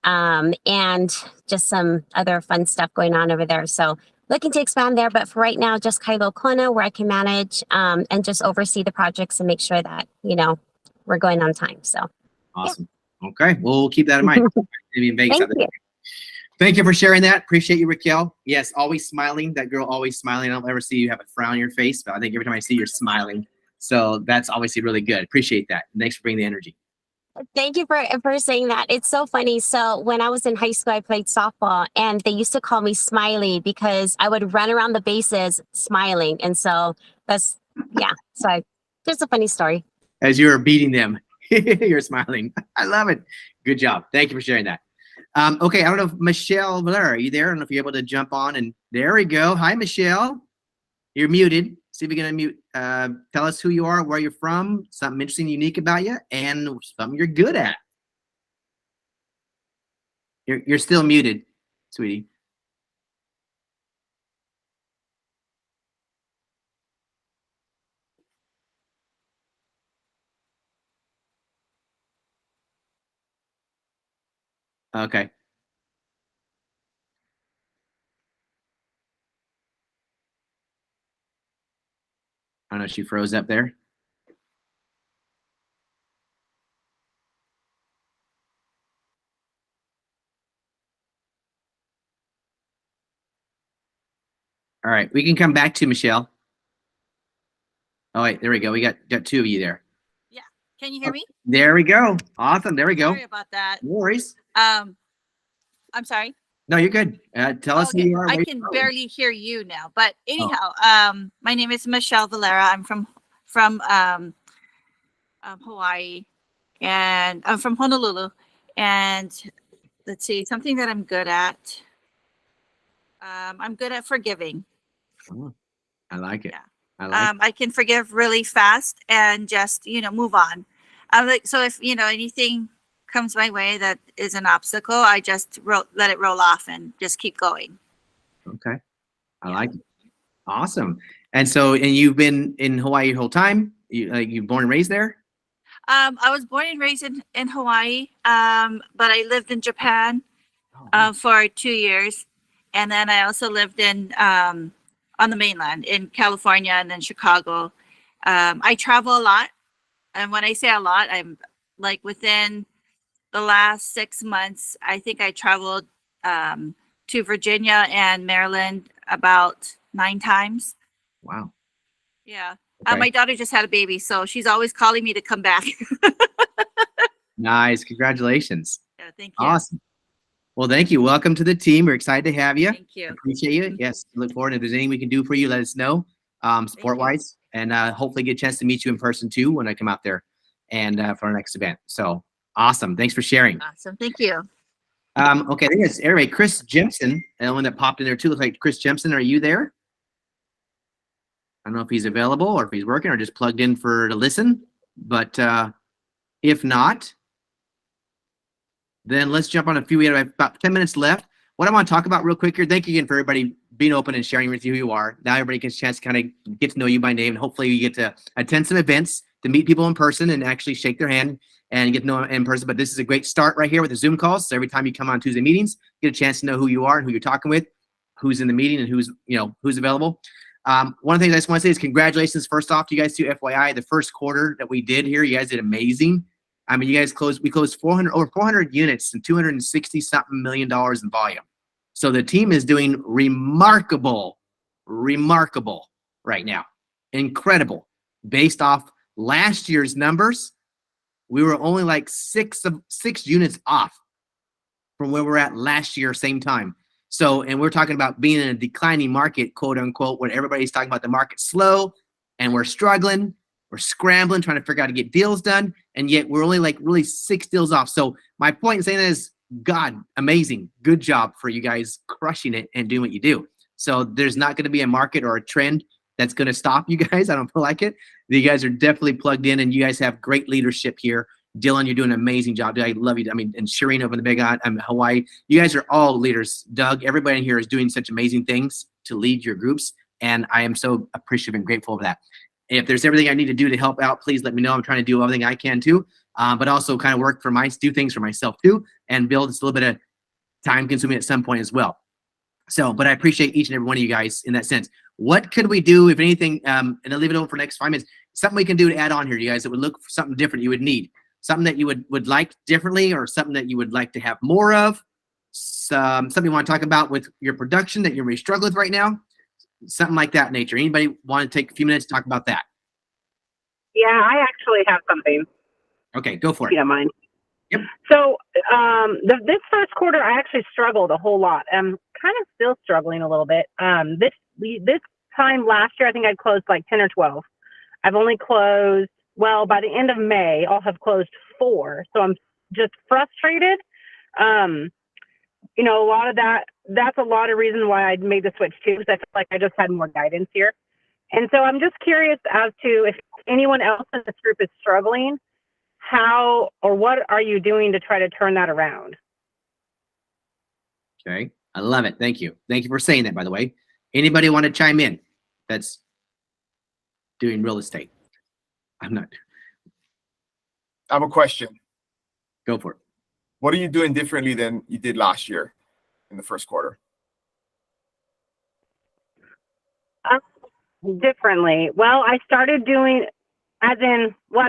and just some other fun stuff going on over there. So looking to expand there, but for right now, just Kailo Kona, where I can manage and just oversee the projects and make sure that, we're going on time. So awesome. Yeah. Okay. We'll keep that in mind. In Vegas. Thank you. Thank you for sharing that. Appreciate you, Raquel. Yes, always smiling. That girl always smiling. I don't ever see you have a frown on your face, but I think every time I see you're smiling. So that's obviously really good. Appreciate that. And thanks for bringing the energy. Thank you for saying that. It's so funny. So when I was in high school, I played softball and they used to call me Smiley because I would run around the bases smiling. And so that's, yeah. So just a funny story. As you were beating them, you're smiling. I love it. Good job. Thank you for sharing that. Okay, I don't know if Michelle Valera, are you there? I don't know if you're able to jump on. And there we go. Hi, Michelle. You're muted. See if we can unmute. Tell us who you are, where you're from, something interesting, unique about you, and something you're good at. You're still muted, sweetie. Okay. I don't know, she froze up there. All right, we can come back to Michelle. Oh wait, there we go. We got 2 of you there. Yeah, can you hear me? There we go. Awesome. There we go. Sorry about that. No worries. I'm sorry. No, you're good. Tell us who you are. I can barely hear you now, but anyhow, my name is Michelle Valera. I'm from Hawaii, and I'm from Honolulu. And let's see, something that I'm good at. I'm good at forgiving. Oh, I like it. Yeah. I like it. I can forgive really fast and just move on. So if anything comes my way that is an obstacle, I just let it roll off and just keep going. Okay. I like it. Awesome. And so, and you've been in Hawaii your whole time? You born and raised there? I was born and raised in Hawaii, but I lived in Japan for 2 years. And then I also lived in on the mainland in California and then Chicago. I travel a lot. And when I say a lot, I'm like within the last 6 months, I think I traveled to Virginia and Maryland about 9 times. Wow. Yeah. Okay. My daughter just had a baby, so she's always calling me to come back. Nice. Congratulations. Yeah, thank you. Awesome. Well, thank you. Welcome to the team. We're excited to have you. Thank you. Appreciate you. Yes. Look forward. If there's anything we can do for you, let us know, support wise, and hopefully get a chance to meet you in person too when I come out there and for our next event. So awesome. Thanks for sharing. Awesome. Thank you. Okay. I think it's anyway, Chris Jemison, the one that popped in there too. Looks like Chris Jemison. Are you there? I don't know if he's available or if he's working or just plugged in to listen, but if not, then let's jump on a few. We have about 10 minutes left. What I want to talk about real quick here, thank you again for everybody being open and sharing with you who you are. Now everybody gets a chance to kind of get to know you by name, and hopefully you get to attend some events, to meet people in person and actually shake their hand and get to know them in person. But this is a great start right here with the Zoom calls. So every time you come on Tuesday meetings, get a chance to know who you are and who you're talking with, who's in the meeting and who's available. One of the things I just want to say is congratulations first off to you guys too. FYI, the first quarter that we did here, you guys did amazing. I mean, you guys we closed over 400 units and $260 something million in volume. So the team is doing remarkable right now. Incredible. Based off last year's numbers, we were only like six units off from where we're at last year, same time. So, and we're talking about being in a declining market, quote unquote, when everybody's talking about the market slow and we're struggling, we're scrambling, trying to figure out how to get deals done. And yet we're only like really 6 deals off. So my point in saying that is, God, amazing. Good job for you guys crushing it and doing what you do. So there's not going to be a market or a trend that's going to stop you guys. I don't feel like it. You guys are definitely plugged in and you guys have great leadership here. Dylan, you're doing an amazing job. I love you. I mean, and Shireen over in the Big Island, Hawaii. You guys are all leaders. Doug, everybody in here is doing such amazing things to lead your groups. And I am so appreciative and grateful for that. If there's everything I need to do to help out, please let me know. I'm trying to do everything I can too, but also kind of do things for myself too, and build this a little bit of time consuming at some point as well. So, but I appreciate each and every one of you guys in that sense. What could we do, if anything, and I'll leave it open for the next 5 minutes, something we can do to add on here, you guys, that would look for something different you would need, something that you would like differently, or something that you would like to have more of, something you want to talk about with your production that you're really struggling with right now, something like that nature. Anybody want to take a few minutes to talk about that? Yeah, I actually have something. Okay, go for it. If you don't mind. Yep. So this first quarter, I actually struggled a whole lot. I'm kind of still struggling a little bit. This time last year, I think I'd closed like 10 or 12. I've only closed, well, by the end of May, I'll have closed 4. So I'm just frustrated. You know, a lot of that's a lot of reason why I made the switch too, because I feel like I just had more guidance here. And so I'm just curious as to if anyone else in this group is struggling, how or what are you doing to try to turn that around? Okay, I love it. Thank you. Thank you for saying that, by the way. Anybody want to chime in that's doing real estate? I'm not. I have a question. Go for it. What are you doing differently than you did last year in the first quarter? Differently. Well, I started doing, I'm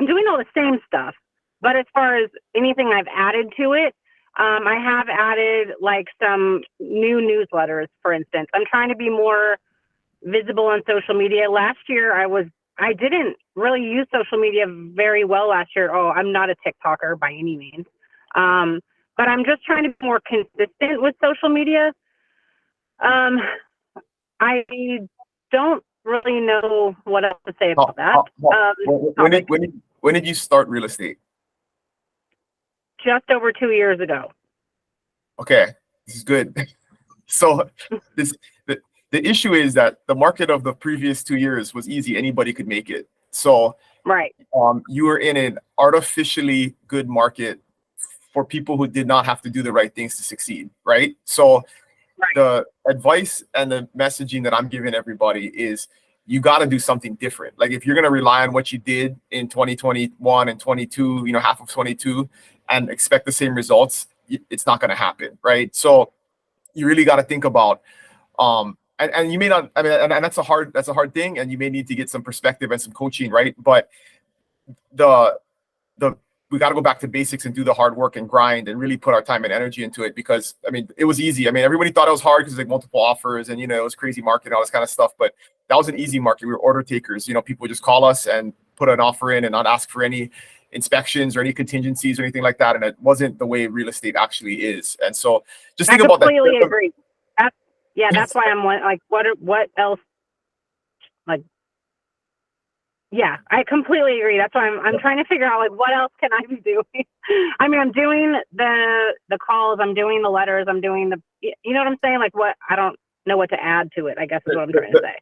doing all the same stuff, but as far as anything I've added to it, I have added like some new newsletters, for instance. I'm trying to be more visible on social media. Last year, I didn't really use social media very well last year. Oh, I'm not a TikToker by any means. But I'm just trying to be more consistent with social media. I don't really know what else to say about that. When did you start real estate? Just over 2 years ago. Okay, this is good. So the issue is that the market of the previous 2 years was easy. Anybody could make it. So right. You were in an artificially good market for people who did not have to do the right things to succeed, right? So the advice and the messaging that I'm giving everybody is you got to do something different. Like if you're going to rely on what you did in 2021 and 22, half of 22 and expect the same results, it's not going to happen, right? So you really got to think about, and you may not, I mean, and that's a hard thing, and you may need to get some perspective and some coaching, right? But we got to go back to basics and do the hard work and grind and really put our time and energy into it, because I mean, it was easy. I mean, everybody thought it was hard because like multiple offers and, you know, it was crazy market and all this kind of stuff, but that was an easy market. We were order takers. You know, people would just call us and put an offer in and not ask for any inspections or any contingencies or anything like that. And it wasn't the way real estate actually is. And so just think about that. I completely agree. That's why I'm like, what else? Like, yeah, I completely agree. That's why I'm trying to figure out like what else can I be doing? I mean, I'm doing the calls, I'm doing the letters, I'm doing you know what I'm saying? Like what, I don't know what to add to it, I guess is what I'm trying to say.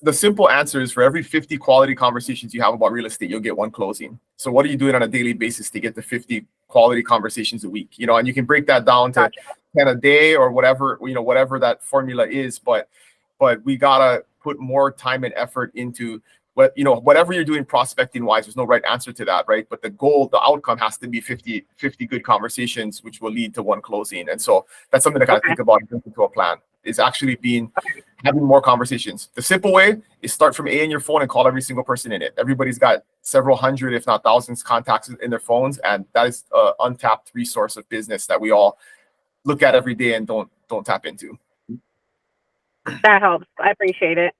The simple answer is for every 50 quality conversations you have about real estate, you'll get one closing. So what are you doing on a daily basis to get the 50 quality conversations a week? You know, and you can break that down to 10 a day or whatever, you know, whatever that formula is. But we gotta put more time and effort into whatever you're doing prospecting wise. There's no right answer to that, right? But the goal, the outcome has to be 50 good conversations, which will lead to one closing. And so that's something I gotta think about and put into a plan, is actually having more conversations. The simple way is start from A in your phone and call every single person in it. Everybody's got several hundred, if not thousands, contacts in their phones, and that is an untapped resource of business that we all look at every day and don't tap into. That helps. I appreciate it.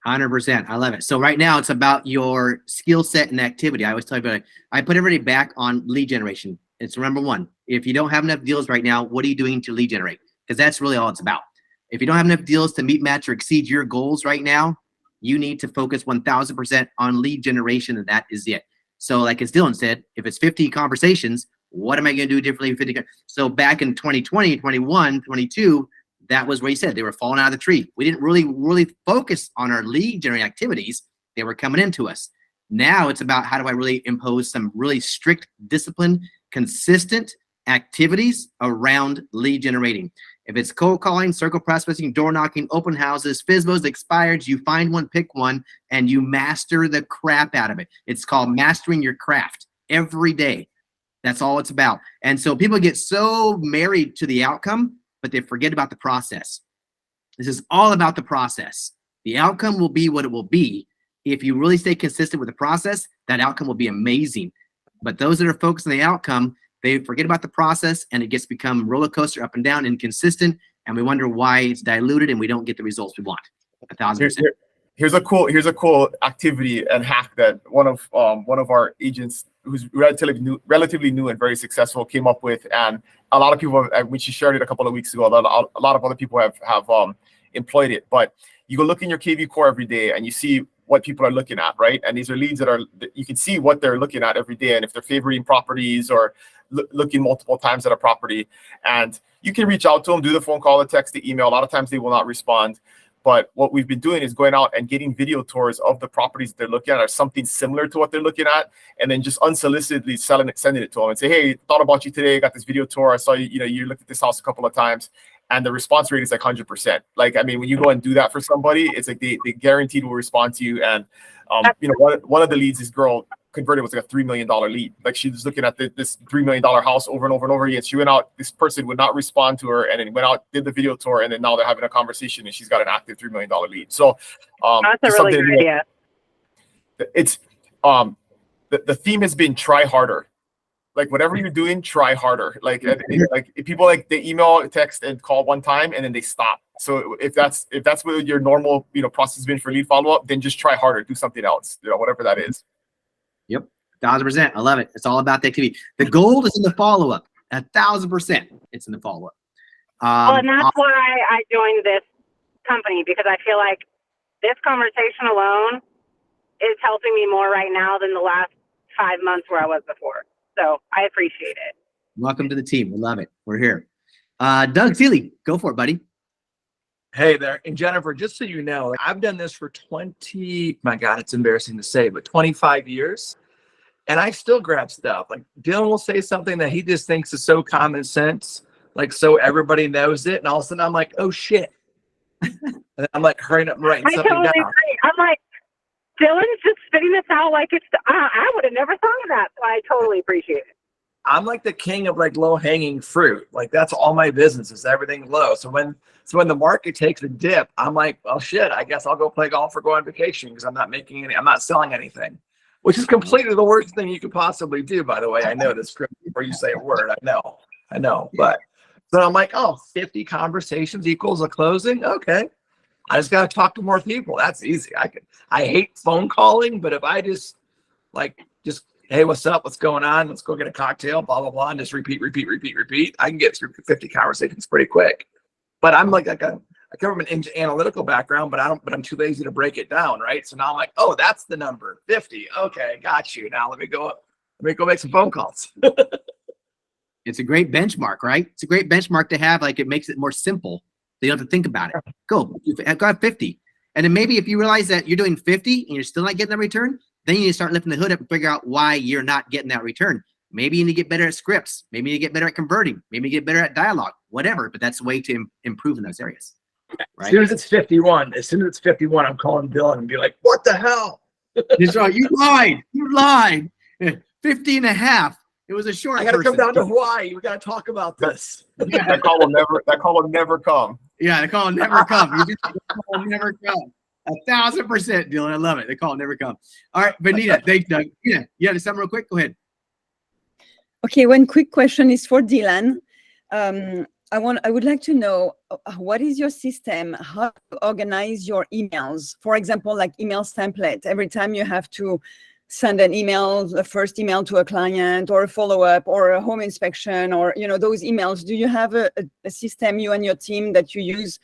100%. I love it. So right now it's about your skill set and activity. I always tell you, I put everybody back on lead generation. It's number one. If you don't have enough deals right now, what are you doing to lead generate? Because that's really all it's about. If you don't have enough deals to meet, match, or exceed your goals right now, you need to focus 1000% on lead generation, and that is it. So like as Dylan said, if it's 50 conversations, what am I going to do differently? 50. So back in 2020, 21, 22, that was where he said they were falling out of the tree. We didn't really focus on our lead generating activities. They were coming into us. Now it's about how do I really impose some really strict discipline, consistent activities around lead generating. If it's cold calling, circle prospecting, door knocking, open houses, FSBOs, expireds, you find one, pick one, and you master the crap out of it. It's called mastering your craft every day. That's all it's about. And so people get so married to the outcome, but they forget about the process. This is all about the process. The outcome will be what it will be. If you really stay consistent with the process, that outcome will be amazing. But those that are focused on the outcome, they forget about the process, and it gets become roller coaster, up and down, inconsistent, and we wonder why it's diluted and we don't get the results we want. 1000%. Here's a cool activity and hack that one of our agents, who's relatively new and very successful, came up with, and a lot of people, when she shared it a couple of weeks ago, a lot of other people have employed it. But you go look in your KV core every day and you see what people are looking at, right? And these are leads that you can see what they're looking at every day, and if they're favoring properties or looking multiple times at a property, and you can reach out to them, do the phone call, the text, the email. A lot of times they will not respond. But what we've been doing is going out and getting video tours of the properties they're looking at or something similar to what they're looking at, and then just unsolicitedly sending it to them and say, hey, thought about you today, got this video tour. I saw you looked at this house a couple of times. And the response rate is like 100%. Like, I mean, when you go and do that for somebody, it's like they guaranteed will respond to you. And, one of the leads, this girl converted was like a $3 million lead. Like, she was looking at this $3 million house over and over and over again. She went out, this person would not respond to her, and then went out, did the video tour, and then now they're having a conversation, and she's got an active $3 million lead. So that's a really good idea. It's the theme has been try harder. Like, whatever you're doing, try harder. Like if people they email, text, and call one time and then they stop. So if that's what your normal process has been for lead follow up, then just try harder, do something else, whatever that is. Yep, 1000%. I love it. It's all about the activity. The gold is in the follow up. 1000%. It's in the follow up. Well, and that's why I joined this company, because I feel like this conversation alone is helping me more right now than the last 5 months where I was before. So I appreciate it. Welcome to the team. We love it. We're here. Doug Seeley, go for it, buddy. Hey there. And Jennifer, just so you know, I've done this for 20, my God, it's embarrassing to say, but 25 years. And I still grab stuff. Like, Dylan will say something that he just thinks is so common sense, like so everybody knows it. And all of a sudden I'm like, oh shit. And I'm like hurrying up and writing something down. Agree. I'm like, Dylan's just spitting this out like it's, I would have never thought of that. So I totally appreciate it. I'm like the king of like low hanging fruit. Like that's all my business is everything low. So when the market takes a dip, I'm like, well, shit, I guess I'll go play golf or go on vacation because I'm not selling anything, which is completely the worst thing you could possibly do. By the way, I know this script before you say a word. I know, but I'm like, oh, 50 conversations equals a closing. Okay. I just got to talk to more people. That's easy. I hate phone calling, but if I just hey, what's up? What's going on? Let's go get a cocktail, blah, blah, blah, and just repeat. I can get through 50 conversations pretty quick. But I'm like I come from an analytical background, but I'm too lazy to break it down, right? So now I'm like, oh, that's the number, 50. Okay, got you. Now let me go make some phone calls. It's a great benchmark, right? It's a great benchmark to have. Like it makes it more simple. You don't have to think about it. Go. I've got 50. And then maybe if you realize that you're doing 50 and you're still not getting that return, then you need to start lifting the hood up and figure out why you're not getting that return. Maybe you need to get better at scripts. Maybe you need to get better at converting. Maybe you get better at dialogue, whatever. But that's the way to improve in those areas. Right? As soon as it's 51, I'm calling Dylan and be like, what the hell? That's right. You lied. 50 and a half. It was a short. I got to come down to Hawaii. We got to talk about this. Yeah, that call will never come. Yeah, the call will never come. The call will never come. 1,000%, Dylan. I love it. The call will never come. All right, Benita. Thanks, Doug. Yeah, you had something real quick. Go ahead. Okay, one quick question is for Dylan. I would like to know what is your system? How to organize your emails? For example, like emails template. Every time you have to send an email, the first email to a client or a follow-up or a home inspection or those emails. Do you have a system, you and your team, that you use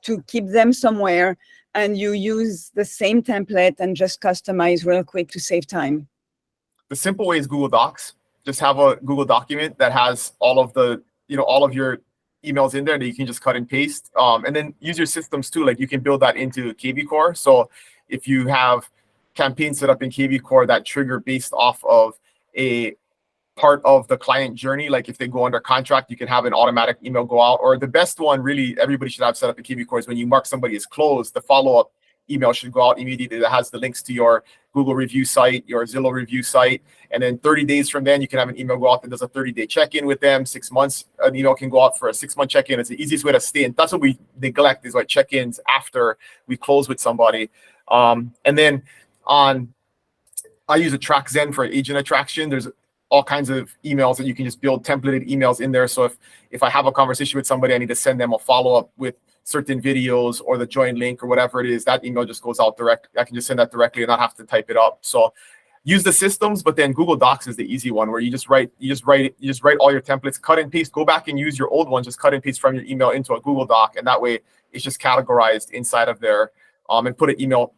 to keep them somewhere and you use the same template and just customize real quick to save time? The simple way is Google Docs. Just have a Google document that has all of your emails in there that you can just cut and paste. And then use your systems too. Like you can build that into KV Core. So if you have campaigns set up in KV Core that trigger based off of a part of the client journey, like if they go under contract, you can have an automatic email go out. Or the best one, really, everybody should have set up in KV Core is when you mark somebody as closed, the follow-up email should go out immediately that has the links to your Google review site, your Zillow review site. And then 30 days from then, you can have an email go out that does a 30-day check-in with them. 6 months, an email can go out for a 6-month check-in. It's the easiest way to stay in. That's what we neglect, is like check-ins after we close with somebody. And then I use a TrackZen for agent attraction. There's all kinds of emails that you can just build templated emails in there. So if I have a conversation with somebody, I need to send them a follow-up with certain videos or the join link or whatever it is, that email just goes out direct. I can just send that directly and not have to type it up. So use the systems, but then Google Docs is the easy one where you just write all your templates, cut and paste, go back and use your old ones, just cut and paste from your email into a Google Doc. And that way it's just categorized inside of there. And put an email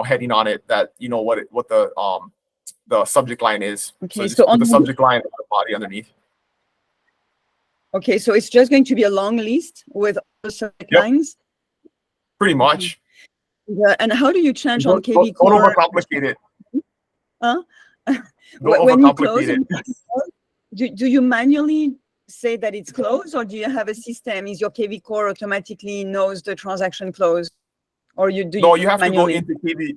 heading on it that what the subject line is. Okay, so on the subject line and the body underneath. Okay, so it's just going to be a long list with all the subject lines. Pretty much. Yeah, and how do you change on KV Core? Don't overcomplicate it. Huh? Don't overcomplicate it. Do you manually say that it's closed, or do you have a system? Is your KV Core automatically knows the transaction closed? Or you have to go into KV.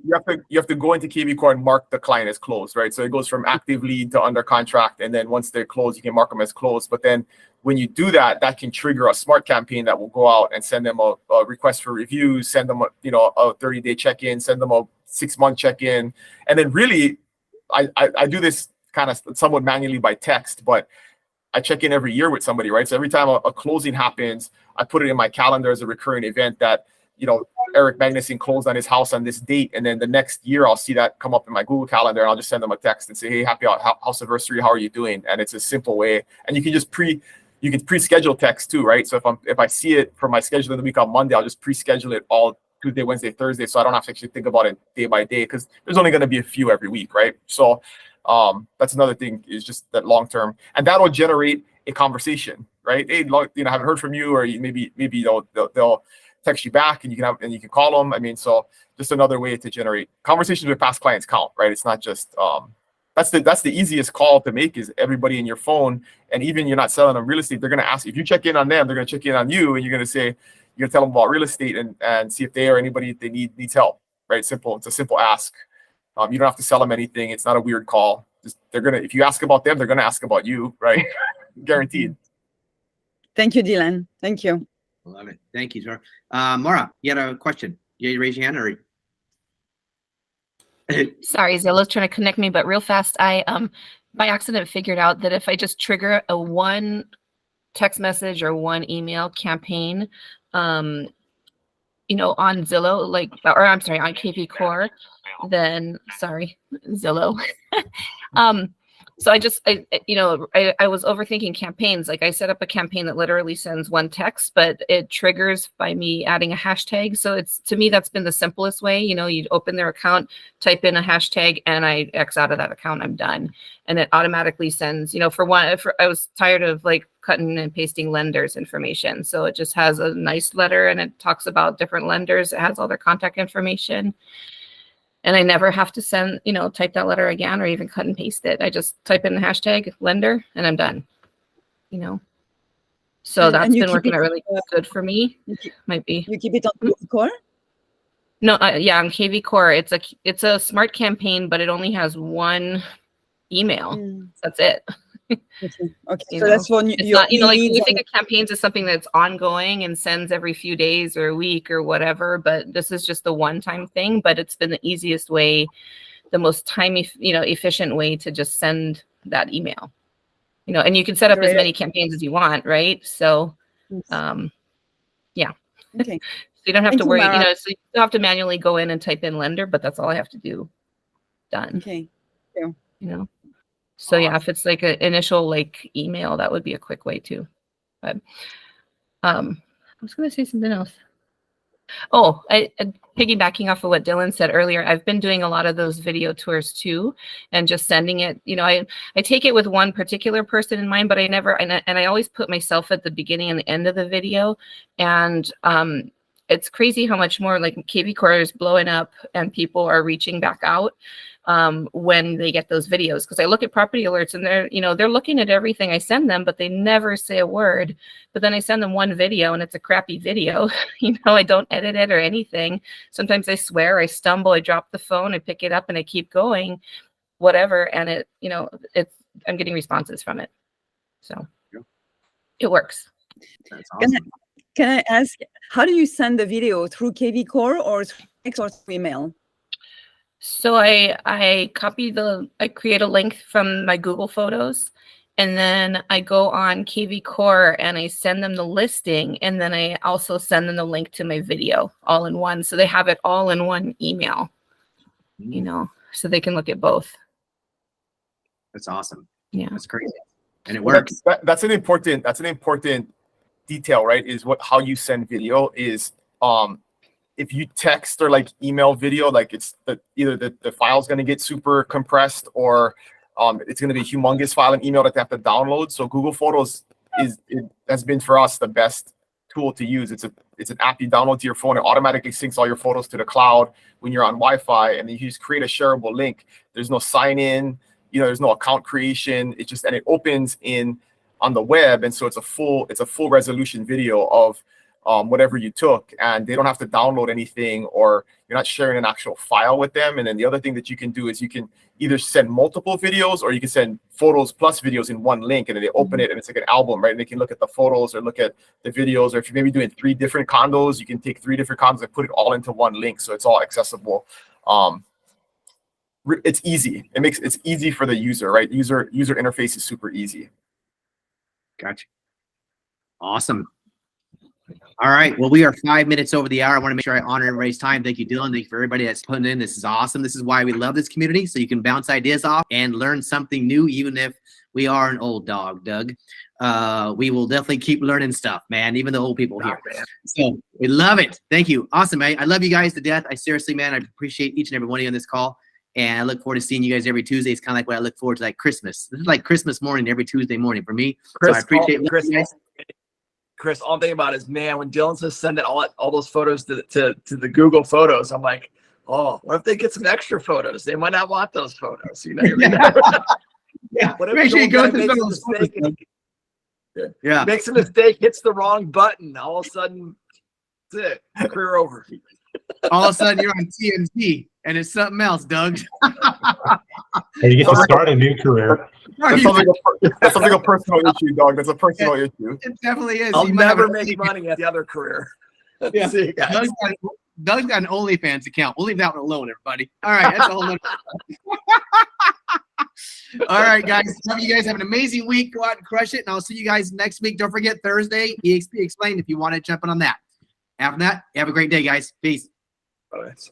You have to go into KV Core and mark the client as closed, right? So it goes from active lead to under contract, and then once they're closed, you can mark them as closed. But then when you do that, that can trigger a smart campaign that will go out and send them a request for reviews, send them a 30-day check-in, send them a 6-month check-in, and then really, I do this kind of somewhat manually by text, but I check in every year with somebody, right? So every time a closing happens, I put it in my calendar as a recurring event that Eric Magnuson closed on his house on this date, and then the next year I'll see that come up in my Google Calendar, and I'll just send them a text and say, "Hey, happy house anniversary! How are you doing?" And it's a simple way, and you can just pre-schedule text too, right? So if I see it for my schedule in the week on Monday, I'll just pre-schedule it all Tuesday, Wednesday, Thursday, so I don't have to actually think about it day by day because there's only going to be a few every week, right? So that's another thing, is just that long term, and that'll generate a conversation, right? Hey, haven't heard from you, or maybe they'll text you back, and you can call them. I mean, so just another way to generate conversations with past clients count, right? It's not just that's the easiest call to make, is everybody in your phone, and even you're not selling them real estate, they're going to ask if you check in on them, they're going to check in on you, and you're going to tell them about real estate and see if they or anybody they needs help, right? Simple. It's a simple ask. You don't have to sell them anything. It's not a weird call. they're gonna, if you ask about them, they're gonna ask about you, right? Guaranteed. Thank you, Dylan. Thank you. Love it. Thank you, sir. Mara, you had a question? You raise your hand or? Sorry, Zillow's trying to connect me, but real fast, I by accident figured out that if I just trigger a one text message or one email campaign, you know, on Zillow, like, or I'm sorry, on KV Core, then sorry, Zillow. So I was overthinking campaigns. Like I set up a campaign that literally sends one text, but it triggers by me adding a hashtag. So it's, to me, that's been the simplest way. You know, you open their account, type in a hashtag, and I X out of that account, I'm done. And it automatically sends, you know, I was tired of like cutting and pasting lenders information. So it just has a nice letter and it talks about different lenders. It has all their contact information. And I never have to send, you know, type that letter again or even cut and paste it. I just type in the hashtag lender and I'm done, you know. So that's been working out really good for me. Might be. You keep it on KV Core? No, yeah, on KV Core. It's a smart campaign, but it only has one email. That's it. Okay. So that's when it's not, you know, like we think of campaigns as something that's ongoing and sends every few days or a week or whatever, but this is just a one-time thing. But it's been the easiest way, the most efficient way to just send that email. You know, and you can set up as many campaigns as you want, right? So, yeah. Okay. So you don't have to worry, you know, so you don't have to manually go in and type in lender, but that's all I have to do. Done. Okay. Yeah. You know. So yeah, if it's like an initial like email, that would be a quick way too. But I was going to say something else. Oh, piggybacking off of what Dylan said earlier, I've been doing a lot of those video tours too, and just sending it. You know, I take it with one particular person in mind, but I never, and I always put myself at the beginning and the end of the video, and it's crazy how much more like KV Core is blowing up and people are reaching back out when they get those videos. Because I look at property alerts and they're looking at everything I send them, but they never say a word. But then I send them one video and it's a crappy video. You know, I don't edit it or anything. Sometimes I swear, I stumble, I drop the phone, I pick it up and I keep going, whatever. And I'm getting responses from it. So it works. That's awesome. Can I ask, how do you send the video? Through KV Core or through text or through email? So I create a link from my Google Photos, and then I go on KV Core and I send them the listing, and then I also send them the link to my video all in one. So they have it all in one email, you know, so they can look at both. That's awesome. Yeah. That's crazy. And it works. That's an important detail, right? Is how you send video is, if you text or like email video, like it's either the file's going to get super compressed or it's going to be a humongous file and email that they have to download. So Google Photos has been for us the best tool to use. It's an app you download to your phone. It automatically syncs all your photos to the cloud when you're on Wi-Fi, and then you just create a shareable link. There's no sign in, you know, there's no account creation. And it opens on the web, and so it's a full resolution video of whatever you took, and they don't have to download anything, or you're not sharing an actual file with them. And then the other thing that you can do is you can either send multiple videos or you can send photos plus videos in one link, and then they open it and it's like an album, right? And they can look at the photos or look at the videos, or if you're maybe doing 3 different condos, you can take 3 different condos and put it all into one link, so it's all accessible. It's easy. It's easy for the user, right? User interface is super easy. Gotcha. Awesome. All right. Well, we are 5 minutes over the hour. I want to make sure I honor everybody's time. Thank you, Dylan. Thank you for everybody that's putting in. This is awesome. This is why we love this community. So you can bounce ideas off and learn something new, even if we are an old dog, Doug. We will definitely keep learning stuff, man, even the old people here. So we love it. Thank you. Awesome, man. I love you guys to death. I seriously, man, I appreciate each and every one of you on this call. And I look forward to seeing you guys every Tuesday. It's kind of like what I look forward to, like Christmas. This is like Christmas morning every Tuesday morning for me. Chris, so I appreciate you guys. Chris, all I'm thinking about is, man, when Dylan says send it all those photos to the Google Photos, I'm like, oh, what if they get some extra photos? They might not want those photos, you know? Yeah. What if Make sure you go through makes some a of those mistake? Yeah. Makes a mistake, hits the wrong button. All of a sudden, that's it. Career over. All of a sudden, you're on TNT, and it's something else, Doug. Or you get to start a new career. That sounds like a personal issue, dog. That's a personal issue. It definitely is. I'll You might have never an make money at the other career. Yeah. See you guys. Doug's got an OnlyFans account. We'll leave that one alone, everybody. All right, that's a whole nother. All right, guys. Hope you guys have an amazing week. Go out and crush it, and I'll see you guys next week. Don't forget Thursday, EXP Explained if you want to jump in on that. After that, have a great day, guys. Peace. All right.